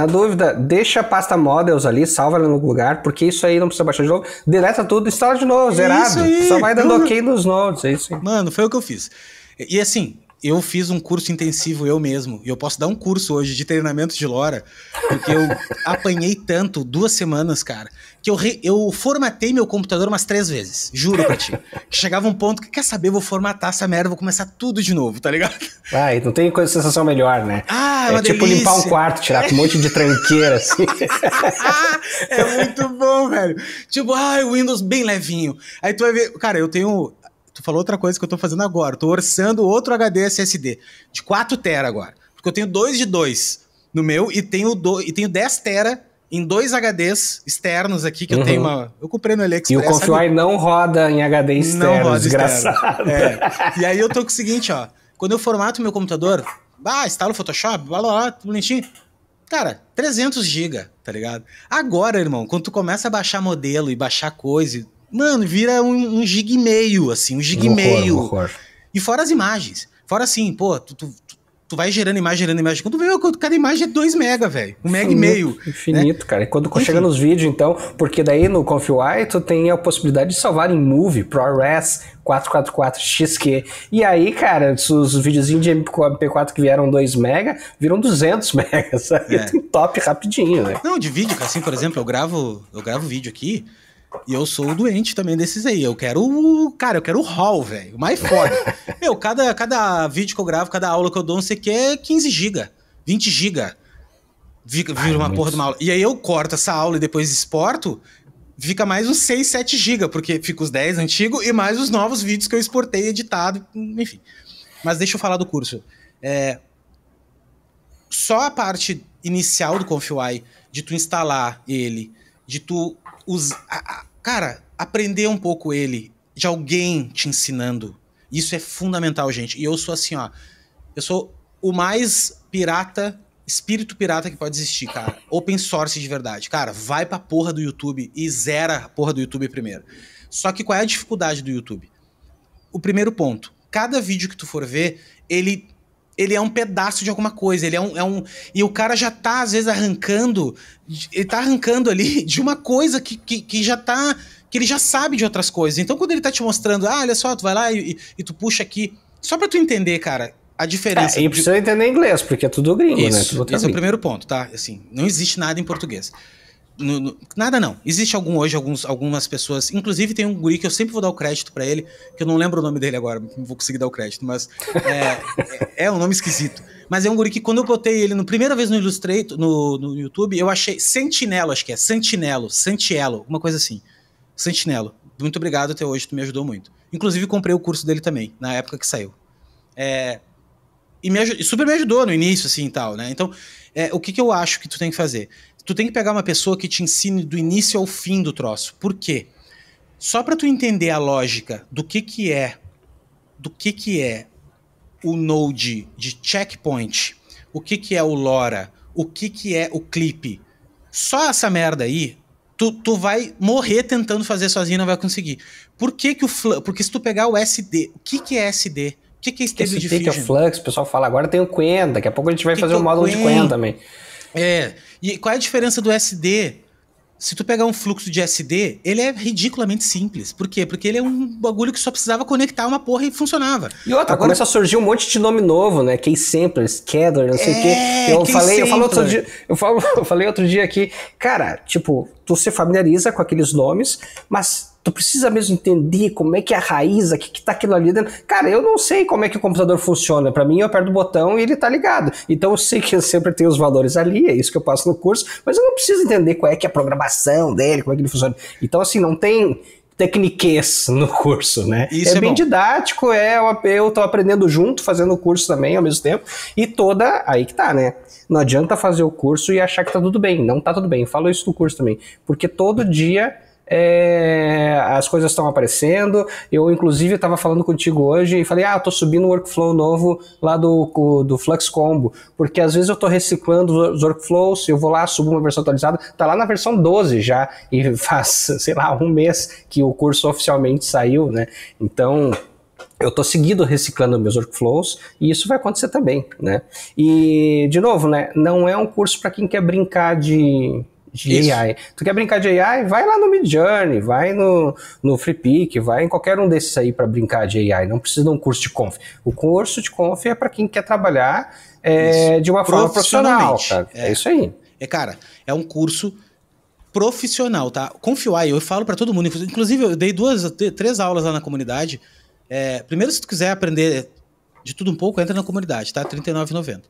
dúvida, deixa a pasta models ali, salva ela no lugar, porque isso aí não precisa baixar de novo. Deleta tudo, instala de novo, zerado. Só vai dando ok nos nodes, é isso aí. Mano, foi o que eu fiz. E assim, eu fiz um curso intensivo eu mesmo. E eu posso dar um curso hoje de treinamento de LoRa, porque eu apanhei tanto, 2 semanas, cara, que eu formatei meu computador umas 3 vezes. Juro pra ti. Chegava um ponto que, quer saber, eu vou formatar essa merda, vou começar tudo de novo, tá ligado? E não tem sensação melhor, né? É tipo delícia. Limpar um quarto, tirar um monte de tranqueira, assim. É muito bom, velho. Tipo, o Windows bem levinho. Aí tu vai ver, cara, tu falou outra coisa que eu tô fazendo agora. Tô orçando outro HD SSD de 4 TB agora. Porque eu tenho 2 de 2 no meu e tenho 10 TB em 2 HDs externos aqui que eu tenho eu comprei no AliExpress. E o ConfioEye não roda em HD externo, não roda desgraçado. E aí eu tô com o seguinte, ó. Quando eu formato meu computador, instalo o Photoshop, blá, bonitinho. Cara, 300 GB, tá ligado? Agora, irmão, quando tu começa a baixar modelo e baixar coisa... Mano, vira 1,5 GB, assim, 1,5 GB. E fora as imagens. Fora assim, pô, tu vai gerando imagem. Quando tu vê, cada imagem é 2 mega, velho. 1,5 mega. Infinito, né? cara. E quando chega nos vídeos, então, porque daí no ConfyUI tu tem a possibilidade de salvar em Movie, ProRes, 444, XQ. E aí, cara, os videozinhos de MP4 que vieram 2 mega, viram 200 megas, sabe? Tem top rapidinho, né? Não, de vídeo, assim, por exemplo, eu gravo vídeo aqui e eu sou doente também desses aí. Eu quero o RAW, velho, o mais foda. Meu, cada vídeo que eu gravo, cada aula que eu dou, não sei o que, é 15 GB, 20 GB. Vira uma porra de uma aula. E aí eu corto essa aula e depois exporto, fica mais uns 6, 7 GB, porque fica os 10 antigos e mais os novos vídeos que eu exportei, editado, enfim. Mas deixa eu falar do curso. Só a parte inicial do ConfyUI, de tu instalar ele, de tu cara, aprender um pouco ele, de alguém te ensinando, isso é fundamental, gente. E eu sou assim, ó, eu sou o mais espírito pirata que pode existir, cara. Open source de verdade. Cara, vai pra porra do YouTube e zera a porra do YouTube primeiro. Só que qual é a dificuldade do YouTube? O primeiro ponto, cada vídeo que tu for ver, ele é um pedaço de alguma coisa, e o cara já tá, às vezes, ele tá arrancando ali de uma coisa que ele já sabe de outras coisas. Então, quando ele tá te mostrando, olha só, tu vai lá e tu puxa aqui, só pra tu entender, cara, a diferença. E precisa entender inglês, porque é tudo gringo, isso, né? Tudo esse é o primeiro ponto, tá? Assim, não existe nada em português. Nada não. Existe algumas pessoas, inclusive tem um guri que eu sempre vou dar o crédito pra ele, que eu não lembro o nome dele agora, não vou conseguir dar o crédito, mas é um nome esquisito. Mas é um guri que quando eu botei ele primeira vez no Illustrator, no YouTube, eu achei Sentinelo, acho que é, Santielo, alguma coisa assim. Sentinelo. Muito obrigado até hoje, tu me ajudou muito. Inclusive comprei o curso dele também, na época que saiu. E super me ajudou no início, assim, e tal, né? Então, o que eu acho que tu tem que fazer? Tu tem que pegar uma pessoa que te ensine do início ao fim do troço. Por quê? Só pra tu entender a lógica do que é o Node de checkpoint, o que é o LoRa, o que é o clip. Só essa merda aí, tu vai morrer tentando fazer sozinho e não vai conseguir. Porque se tu pegar o SD, o que é SD? O que é Stable Diffusion? Que é o Flux, o pessoal fala, agora tem o Quen, daqui a pouco a gente vai fazer um módulo de Quen também. E qual é a diferença do SD? Se tu pegar um fluxo de SD, ele é ridiculamente simples. Por quê? Porque ele é um bagulho que só precisava conectar uma porra e funcionava. E outra, começa a surgir um monte de nome novo, né? Key Sampler, Scatter, não sei o quê. Eu falei outro dia aqui, cara, tipo, tu se familiariza com aqueles nomes, mas tu precisa mesmo entender como é que é a raiz, o que tá aquilo ali dentro. Cara, eu não sei como é que o computador funciona. Pra mim, eu aperto o botão e ele tá ligado. Então eu sei que eu sempre tenho os valores ali, é isso que eu passo no curso, mas eu não preciso entender qual é que é a programação dele, como é que ele funciona. Então, assim, não tem tecniquez no curso, né? Isso é bem bom. Didático, eu tô aprendendo junto, fazendo o curso também ao mesmo tempo, e aí que tá, né? Não adianta fazer o curso e achar que tá tudo bem. Não tá tudo bem. Falo isso do curso também. Porque todo dia as coisas estão aparecendo. Eu, inclusive, estava falando contigo hoje e falei, eu tô subindo um workflow novo lá do Flux Combo, porque às vezes eu tô reciclando os workflows, eu vou lá, subo uma versão atualizada, tá lá na versão 12 já, e faz, sei lá, um mês que o curso oficialmente saiu, né? Então, eu tô seguindo reciclando meus workflows e isso vai acontecer também, né? E, de novo, né, não é um curso para quem quer brincar de AI. Tu quer brincar de AI? Vai lá no Midjourney, vai no FreePic, vai em qualquer um desses aí para brincar de AI. Não precisa de um curso de Conf. O curso de Conf é para quem quer trabalhar de uma forma profissional, cara. É isso aí. Cara, é um curso profissional, tá? ConfyUI, eu falo para todo mundo, inclusive eu dei 3 aulas lá na comunidade. Primeiro, se tu quiser aprender de tudo um pouco, entra na comunidade, tá? R$39,90.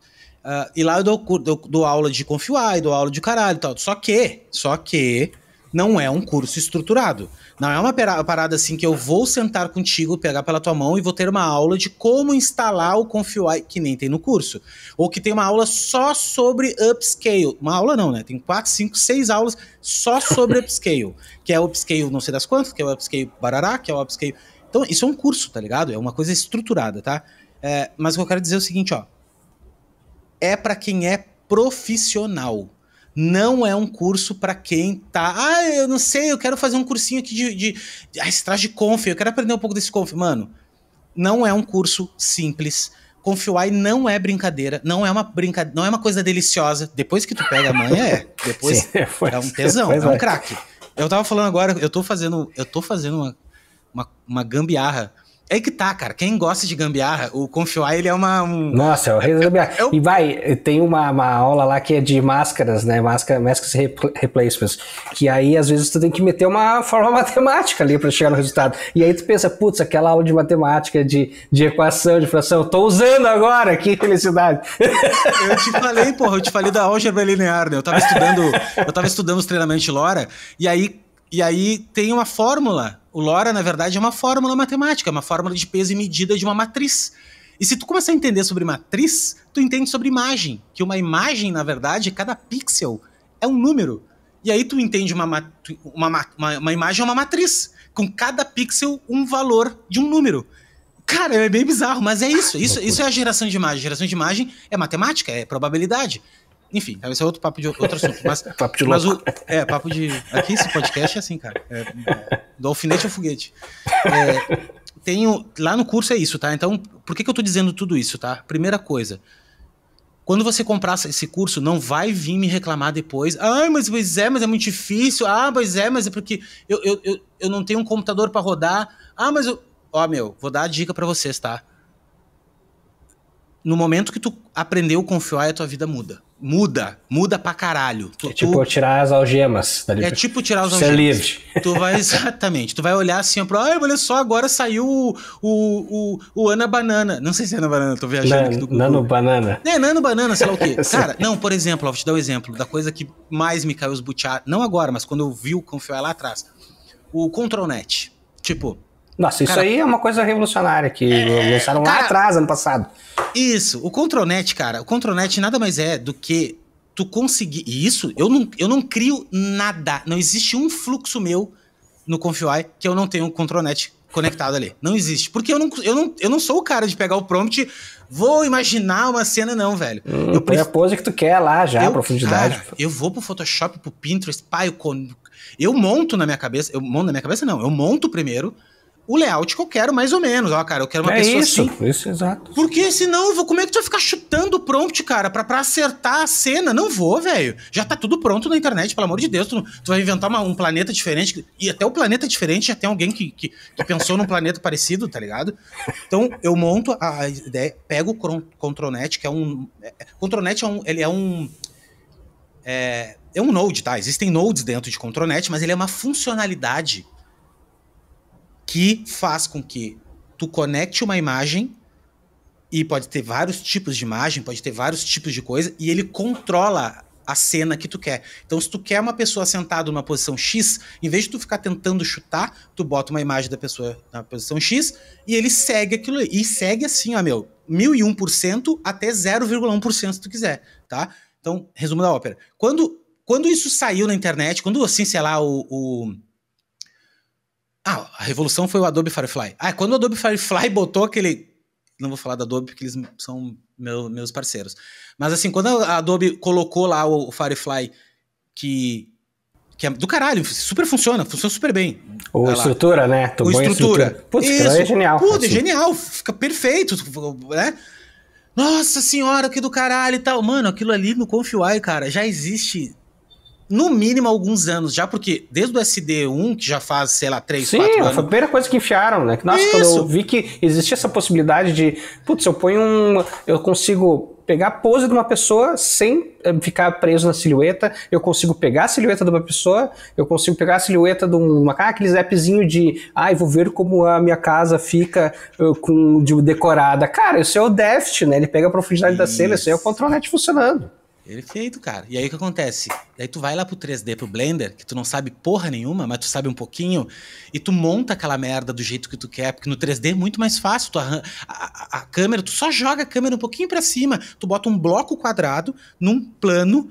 E lá eu dou aula de ConfyUI, dou aula de caralho e tal. Só que não é um curso estruturado. Não é uma parada assim que eu vou sentar contigo, pegar pela tua mão e vou ter uma aula de como instalar o ConfyUI, que nem tem no curso. Ou que tem uma aula só sobre upscale. Uma aula não, né? Tem 4, 5, 6 aulas só sobre upscale. Que é o upscale não sei das quantas, que é o upscale barará, que é o upscale... Então isso é um curso, tá ligado? É uma coisa estruturada, tá? Mas o que eu quero dizer é o seguinte, ó. É para quem é profissional. Não é um curso para quem tá... eu não sei, eu quero fazer um cursinho aqui esse traje de conf, eu quero aprender um pouco desse conf. Mano, não é um curso simples Confiuai não é brincadeira, não é uma coisa deliciosa. Depois que tu pega a manha, depois Sim, é um tesão, é um craque. Eu tava falando agora, eu tô fazendo uma gambiarra. É aí que tá, cara. Quem gosta de gambiarra, o Confiuai, ele é Nossa, é o rei da gambiarra. E tem uma aula lá que é de máscaras, né? Máscaras replacements. Que aí, às vezes, tu tem que meter uma forma matemática ali pra chegar no resultado. E aí tu pensa, putz, aquela aula de matemática, de equação, de fração, eu tô usando agora, que felicidade. Eu te falei da álgebra linear, né? Eu tava estudando os treinamentos de LoRa, e aí tem uma fórmula. O LoRa, na verdade, é uma fórmula matemática, uma fórmula de peso e medida de uma matriz. E se tu começar a entender sobre matriz, tu entende sobre imagem. Que uma imagem, na verdade, cada pixel é um número. E aí tu entende uma imagem é uma matriz. Com cada pixel, um valor de um número. Cara, é bem bizarro, mas é isso. Isso é a geração de imagem. Geração de imagem é matemática, é probabilidade. Enfim, esse é outro papo de outro assunto. Papo de aqui esse podcast é assim, cara. Do alfinete ao foguete. Lá no curso é isso, tá? Então, por que eu tô dizendo tudo isso, tá? Primeira coisa, quando você comprar esse curso, não vai vir me reclamar depois. Mas é muito difícil. Mas é porque eu não tenho um computador para rodar. Vou dar a dica para vocês, tá? No momento que tu aprendeu o Confiuai, a tua vida muda. Muda pra caralho. Tirar as algemas. É tipo tirar as algemas. Ser livre. Exatamente. Tu vai olhar assim, olha só, agora saiu o Ana Banana. Não sei se é Ana Banana, tô viajando aqui do Google. Nano Banana. Nano Banana, sei lá o quê. Cara, não, por exemplo, vou te dar um exemplo da coisa que mais me caiu os butiá, não agora, mas quando eu vi o Confiuai lá atrás. O ControlNet. Nossa, isso aí é uma coisa revolucionária que lançaram lá atrás, ano passado. Isso, o ControlNet, cara, o ControlNet nada mais é do que tu conseguir... E isso, eu não crio nada, não existe um fluxo meu no Confiuai que eu não tenho o ControlNet conectado ali. Não existe, porque eu não sou o cara de pegar o prompt, vou imaginar uma cena não, velho. Põe a pose que tu quer lá já, a profundidade. Cara, eu vou pro Photoshop, pro Pinterest, eu monto na minha cabeça, eu monto primeiro o layout que eu quero, mais ou menos. Cara, eu quero uma pessoa isso, assim. Isso, exato. Porque senão, como é que tu vai ficar chutando o prompt, cara, pra acertar a cena? Não vou, velho. Já tá tudo pronto na internet, pelo amor de Deus. Tu vai inventar um planeta diferente, e até o planeta diferente já tem alguém que pensou num planeta parecido, tá ligado? Então, eu monto a ideia, pego o ControlNet, que é um... ControlNet é um node, tá? Existem nodes dentro de ControlNet, mas ele é uma funcionalidade que faz com que tu conecte uma imagem, e pode ter vários tipos de imagem, pode ter vários tipos de coisa, e ele controla a cena que tu quer. Então, se tu quer uma pessoa sentada numa posição X, em vez de tu ficar tentando chutar, tu bota uma imagem da pessoa na posição X, e ele segue aquilo ali. E segue assim, 1001% até 0,1% se tu quiser, tá? Então, resumo da ópera. Quando isso saiu na internet, quando assim, sei lá, a revolução foi o Adobe Firefly. Quando o Adobe Firefly botou aquele... Não vou falar da Adobe porque eles são meus parceiros. Mas assim, quando a Adobe colocou lá o Firefly, que é do caralho, super funciona super bem. O estrutura, né? O estrutura. Putz, isso é genial. Putz, é genial, fica perfeito, né? Nossa senhora, que do caralho e tal. Mano, aquilo ali no Confiuai, cara, já existe... no mínimo alguns anos já, porque desde o SD1, que já faz, sei lá, 3, 4 anos... Sim, foi a primeira coisa que enfiaram, né? Nossa, quando eu vi que existia essa possibilidade de... Putz, eu consigo pegar a pose de uma pessoa sem ficar preso na silhueta, eu consigo pegar a silhueta de uma pessoa, eu consigo pegar a silhueta de aqueles appzinho de... vou ver como a minha casa fica decorada. Cara, isso é o Deft, né? Ele pega a profundidade da cena, isso aí é o ControlNet funcionando. Perfeito, cara. E aí o que acontece? Daí tu vai lá pro 3D, pro Blender, que tu não sabe porra nenhuma, mas tu sabe um pouquinho, e tu monta aquela merda do jeito que tu quer, porque no 3D é muito mais fácil. A câmera, tu só joga a câmera um pouquinho pra cima, tu bota um bloco quadrado num plano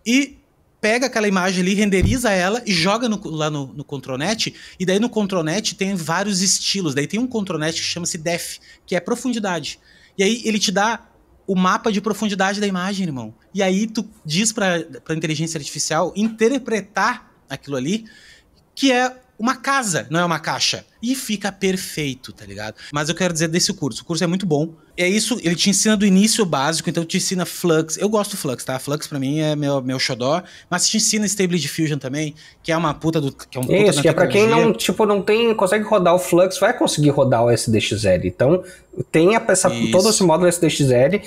e pega aquela imagem ali, renderiza ela e joga lá no ControlNet, e daí no ControlNet tem vários estilos. Daí tem um ControlNet que chama-se Depth, que é profundidade. E aí ele te dá o mapa de profundidade da imagem, irmão. E aí tu diz pra inteligência artificial interpretar aquilo ali, que é uma casa, não é uma caixa. e fica perfeito, tá ligado? Mas eu quero dizer desse curso, o curso é muito bom. É isso, ele te ensina do início básico, então te ensina Flux. Eu gosto do Flux, tá? Flux pra mim é meu xodó, mas te ensina Stable Diffusion também, que é uma puta do... Que é um puta isso, que é pra quem não, tipo, não consegue rodar o Flux, vai conseguir rodar o SDXL. Então, tem todo esse módulo SDXL,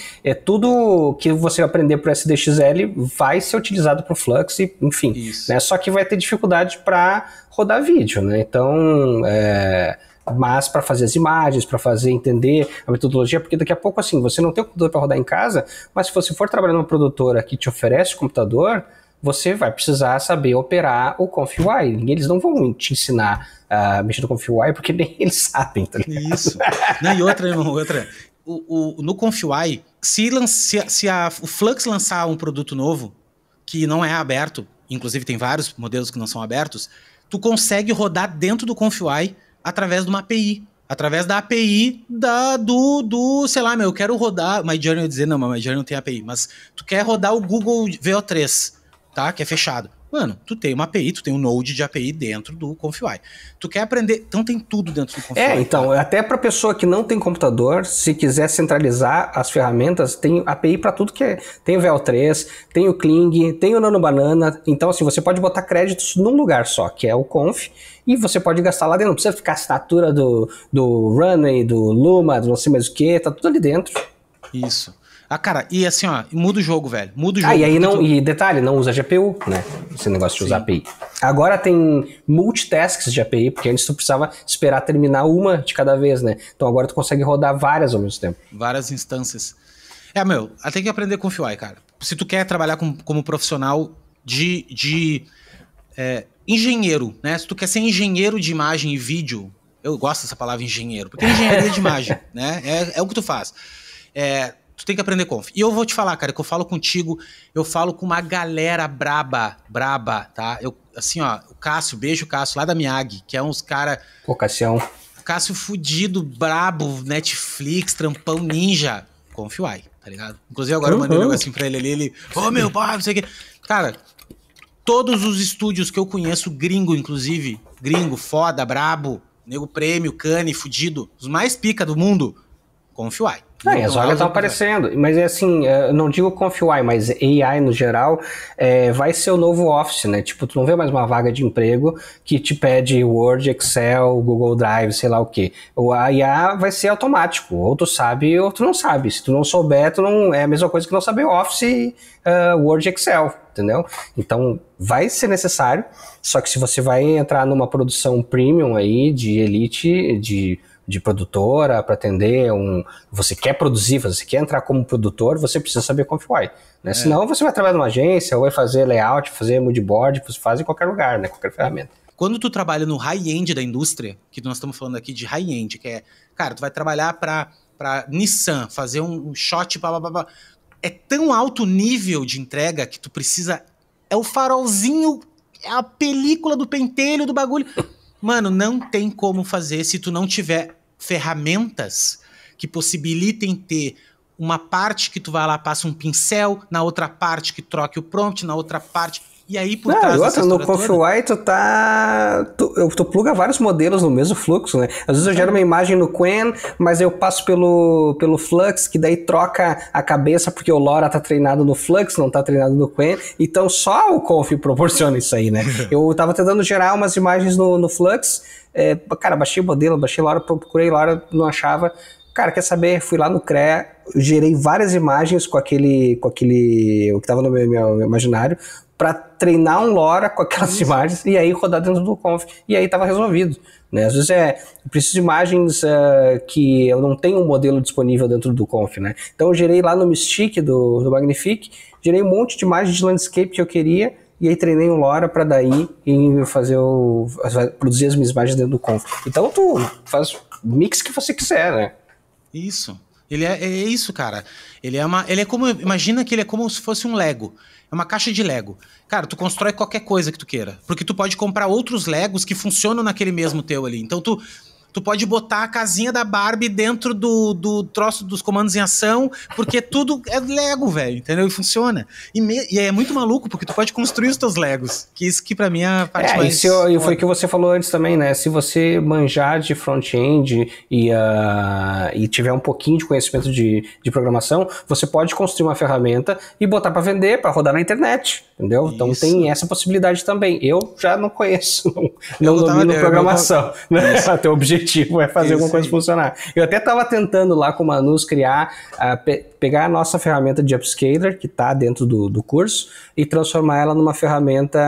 tudo que você aprender pro SDXL vai ser utilizado pro Flux, e, enfim. Né? Só que vai ter dificuldade pra rodar vídeo, né? Então, mas para fazer as imagens, para entender a metodologia, porque daqui a pouco, assim, você não tem o computador para rodar em casa, mas se você for trabalhar numa produtora que te oferece o computador, você vai precisar saber operar o ConfUI. E eles não vão te ensinar a mexer no ConfUI, porque nem eles sabem, tá ligado? Isso. Não, e outra, irmão, no ConfUI, o Flux lançar um produto novo, que não é aberto, inclusive tem vários modelos que não são abertos, tu consegue rodar dentro do ConfUI através de uma API. Através da API sei lá, eu quero rodar... MyJourney ia dizer, não, mas MyJourney não tem API. Mas tu quer rodar o Google VO3, tá? Que é fechado. Mano, tu tem uma API, tu tem um node de API dentro do ConfUI. Tu quer aprender... Então tem tudo dentro do ConfUI. Então, até pra pessoa que não tem computador, se quiser centralizar as ferramentas, tem API pra tudo que é... Tem o VO3, tem o Kling, tem o NanoBanana. Então, assim, você pode botar créditos num lugar só, que é o Conf, e você pode gastar lá dentro. Não precisa ficar a assinatura do Runway, do Luma, do não sei mais o que, tá tudo ali dentro. Isso. Cara, e assim, ó, muda o jogo, velho. Muda o jogo. E aí e detalhe, não usa GPU, né? Esse negócio de usar API. Agora tem multitasks de API, porque antes tu precisava esperar terminar uma de cada vez, né? Então agora tu consegue rodar várias ao mesmo tempo. Várias instâncias. Tem que aprender com ConfUI, cara. Se tu quer trabalhar como profissional de engenheiro, né? Se tu quer ser engenheiro de imagem e vídeo, eu gosto dessa palavra engenheiro, porque é engenharia de imagem, né? É o que tu faz. Tu tem que aprender Conf. E eu vou te falar, cara, que eu falo contigo, eu falo com uma galera braba, tá? Assim, ó, o Cássio, beijo Cássio, lá da Miyagi, que é uns cara... Pô, Cassião. Cássio fudido, brabo, Netflix, trampão ninja, ConfUI, tá ligado? Inclusive agora eu mandei um negocinho pra ele, meu pai, não sei o quê. Cara, todos os estúdios que eu conheço, gringo, inclusive, foda, brabo, nego prêmio, cane, fudido, os mais pica do mundo, ConfUI. E as vagas estão aparecendo, mas é assim, eu não digo ConfUI, mas AI no geral vai ser o novo Office, né? Tipo, tu não vê mais uma vaga de emprego que te pede Word, Excel, Google Drive, sei lá o quê. O IA vai ser automático, ou tu sabe ou tu não sabe. Se tu não souber, é a mesma coisa que não saber Office, Word, Excel, entendeu? Então, vai ser necessário, só que se você vai entrar numa produção premium aí, de elite, de produtora, para atender você quer produzir, você quer entrar como produtor, você precisa saber ConfUI, né? Senão você vai trabalhar numa agência, ou vai fazer layout, fazer moodboard, você faz em qualquer lugar, né? Qualquer ferramenta. Quando tu trabalha no high-end da indústria, que nós estamos falando aqui de high-end, que é, cara, tu vai trabalhar para Nissan, fazer um shot, é tão alto nível de entrega que tu precisa, é o farolzinho, é a película do pentelho do bagulho. Mano, não tem como fazer se tu não tiver ferramentas que possibilitem ter uma parte que tu vai lá, passa um pincel, na outra parte que troque o prompt, na outra parte, e aí por trás dessa no ConfUI tu pluga vários modelos no mesmo fluxo, né? Às vezes eu gero uma imagem no Qwen, mas eu passo pelo Flux, que daí troca a cabeça porque o LoRa tá treinado no Flux, não tá treinado no Qwen, então só o Conf proporciona isso aí, né? Eu tava tentando gerar umas imagens no Flux, cara, baixei o modelo, baixei LoRa, procurei LoRa, não achava. Cara, quer saber? Fui lá no CREA, gerei várias imagens com aquele o que tava no meu imaginário, para treinar um LoRa com aquelas imagens e aí rodar dentro do Conf. E aí tava resolvido, né? Às vezes eu preciso de imagens que eu não tenho um modelo disponível dentro do Conf, né? Então eu gerei lá no Mystic do Magnific, gerei um monte de imagens de landscape que eu queria, e aí treinei um LoRa para daí produzir as minhas imagens dentro do Conf. Então tu faz o mix que você quiser, né? Isso. Ele é isso, cara. Imagina que ele é como se fosse um Lego. É uma caixa de Lego. Cara, tu constrói qualquer coisa que tu queira. Porque tu pode comprar outros Legos que funcionam naquele mesmo teu ali. Então Tu pode botar a casinha da Barbie dentro do troço dos comandos em ação, porque tudo é Lego, velho, entendeu? E funciona. E é muito maluco, porque tu pode construir os teus Legos, que isso que pra mim é a parte mais... E foi o que você falou antes também, né? Se você manjar de front-end e tiver um pouquinho de conhecimento de programação, você pode construir uma ferramenta e botar pra vender, pra rodar na internet, entendeu? Isso. Então tem essa possibilidade também. Eu já não conheço, não domino programação, né? Teu objetivo é fazer alguma coisa funcionar. Eu até estava tentando lá com o Manus criar, pegar a nossa ferramenta de upscaler, que está dentro do curso, e transformar ela numa ferramenta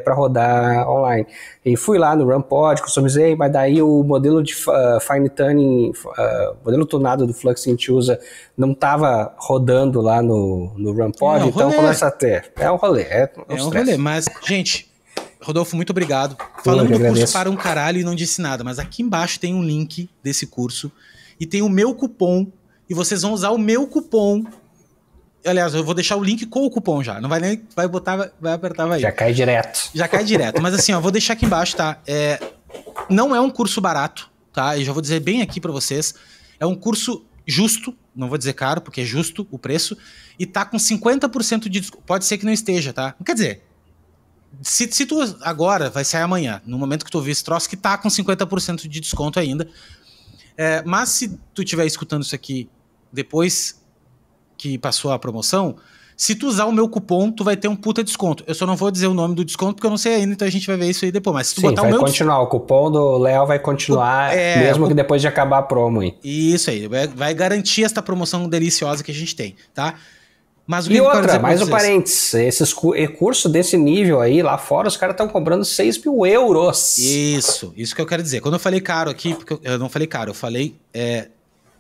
para rodar online. E fui lá no RunPod, customizei, mas daí o modelo de fine tuning, modelo tunado do Flux que a gente usa, não estava rodando lá no RunPod, então começa a ter. É um rolê. É um rolê, mas, gente... Rodolfo, muito obrigado. Falando do curso para um caralho e não disse nada, mas aqui embaixo tem um link desse curso e tem o meu cupom e vocês vão usar o meu cupom. Aliás, eu vou deixar o link com o cupom já. Não vai nem vai apertar, vai. Já cai direto. Já cai direto. Mas assim, ó, vou deixar aqui embaixo, tá? Não é um curso barato, tá? E já vou dizer bem aqui para vocês. É um curso justo, não vou dizer caro, porque é justo o preço, e tá com 50% de desconto. Pode ser que não esteja, tá? Quer dizer, se tu agora, vai sair amanhã, no momento que tu ouvir esse troço, que tá com 50% de desconto ainda. Mas se tu estiver escutando isso aqui depois que passou a promoção, se tu usar o meu cupom, tu vai ter um puta desconto. Eu só não vou dizer o nome do desconto porque eu não sei ainda, então a gente vai ver isso aí depois. Mas se tu botar vai o meu continuar, o cupom do Léo vai continuar, mesmo que depois de acabar a promo aí. Isso aí, vai garantir esta promoção deliciosa que a gente tem, tá? Mas e outra, mais um parênteses, esses cursos desse nível aí, lá fora, os caras estão cobrando 6 mil euros. Isso que eu quero dizer. Quando eu falei caro aqui, porque eu não falei caro, eu falei é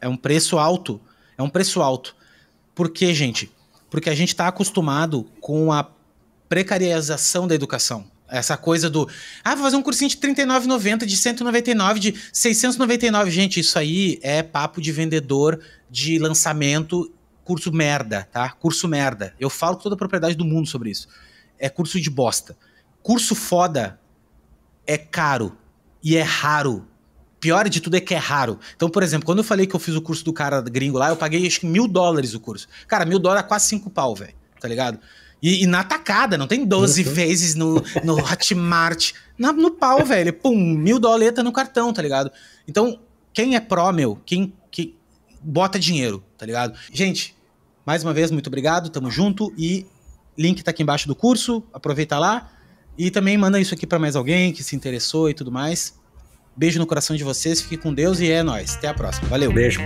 um preço alto. É um preço alto. Por quê, gente? Porque a gente está acostumado com a precarização da educação. Essa coisa do, vou fazer um cursinho de R$ 39,90, de R$ 199, de R$ 699. Gente, isso aí é papo de vendedor de lançamento. Curso merda, tá? Curso merda. Eu falo com toda a propriedade do mundo sobre isso. É curso de bosta. Curso foda é caro e é raro. Pior de tudo é que é raro. Então, por exemplo, quando eu falei que eu fiz o curso do cara gringo lá, eu paguei acho que $1.000 o curso. Cara, $1.000 é quase 5 pau, velho. Tá ligado? E na tacada, não tem 12 vezes no Hotmart. No pau, velho. Pum, $1.000 no cartão, tá ligado? Então, quem é pró, quem bota dinheiro, tá ligado? Gente, mais uma vez, muito obrigado, tamo junto e link tá aqui embaixo do curso, aproveita lá e também manda isso aqui pra mais alguém que se interessou e tudo mais. Beijo no coração de vocês, fique com Deus e é nóis. Até a próxima, valeu. Beijo.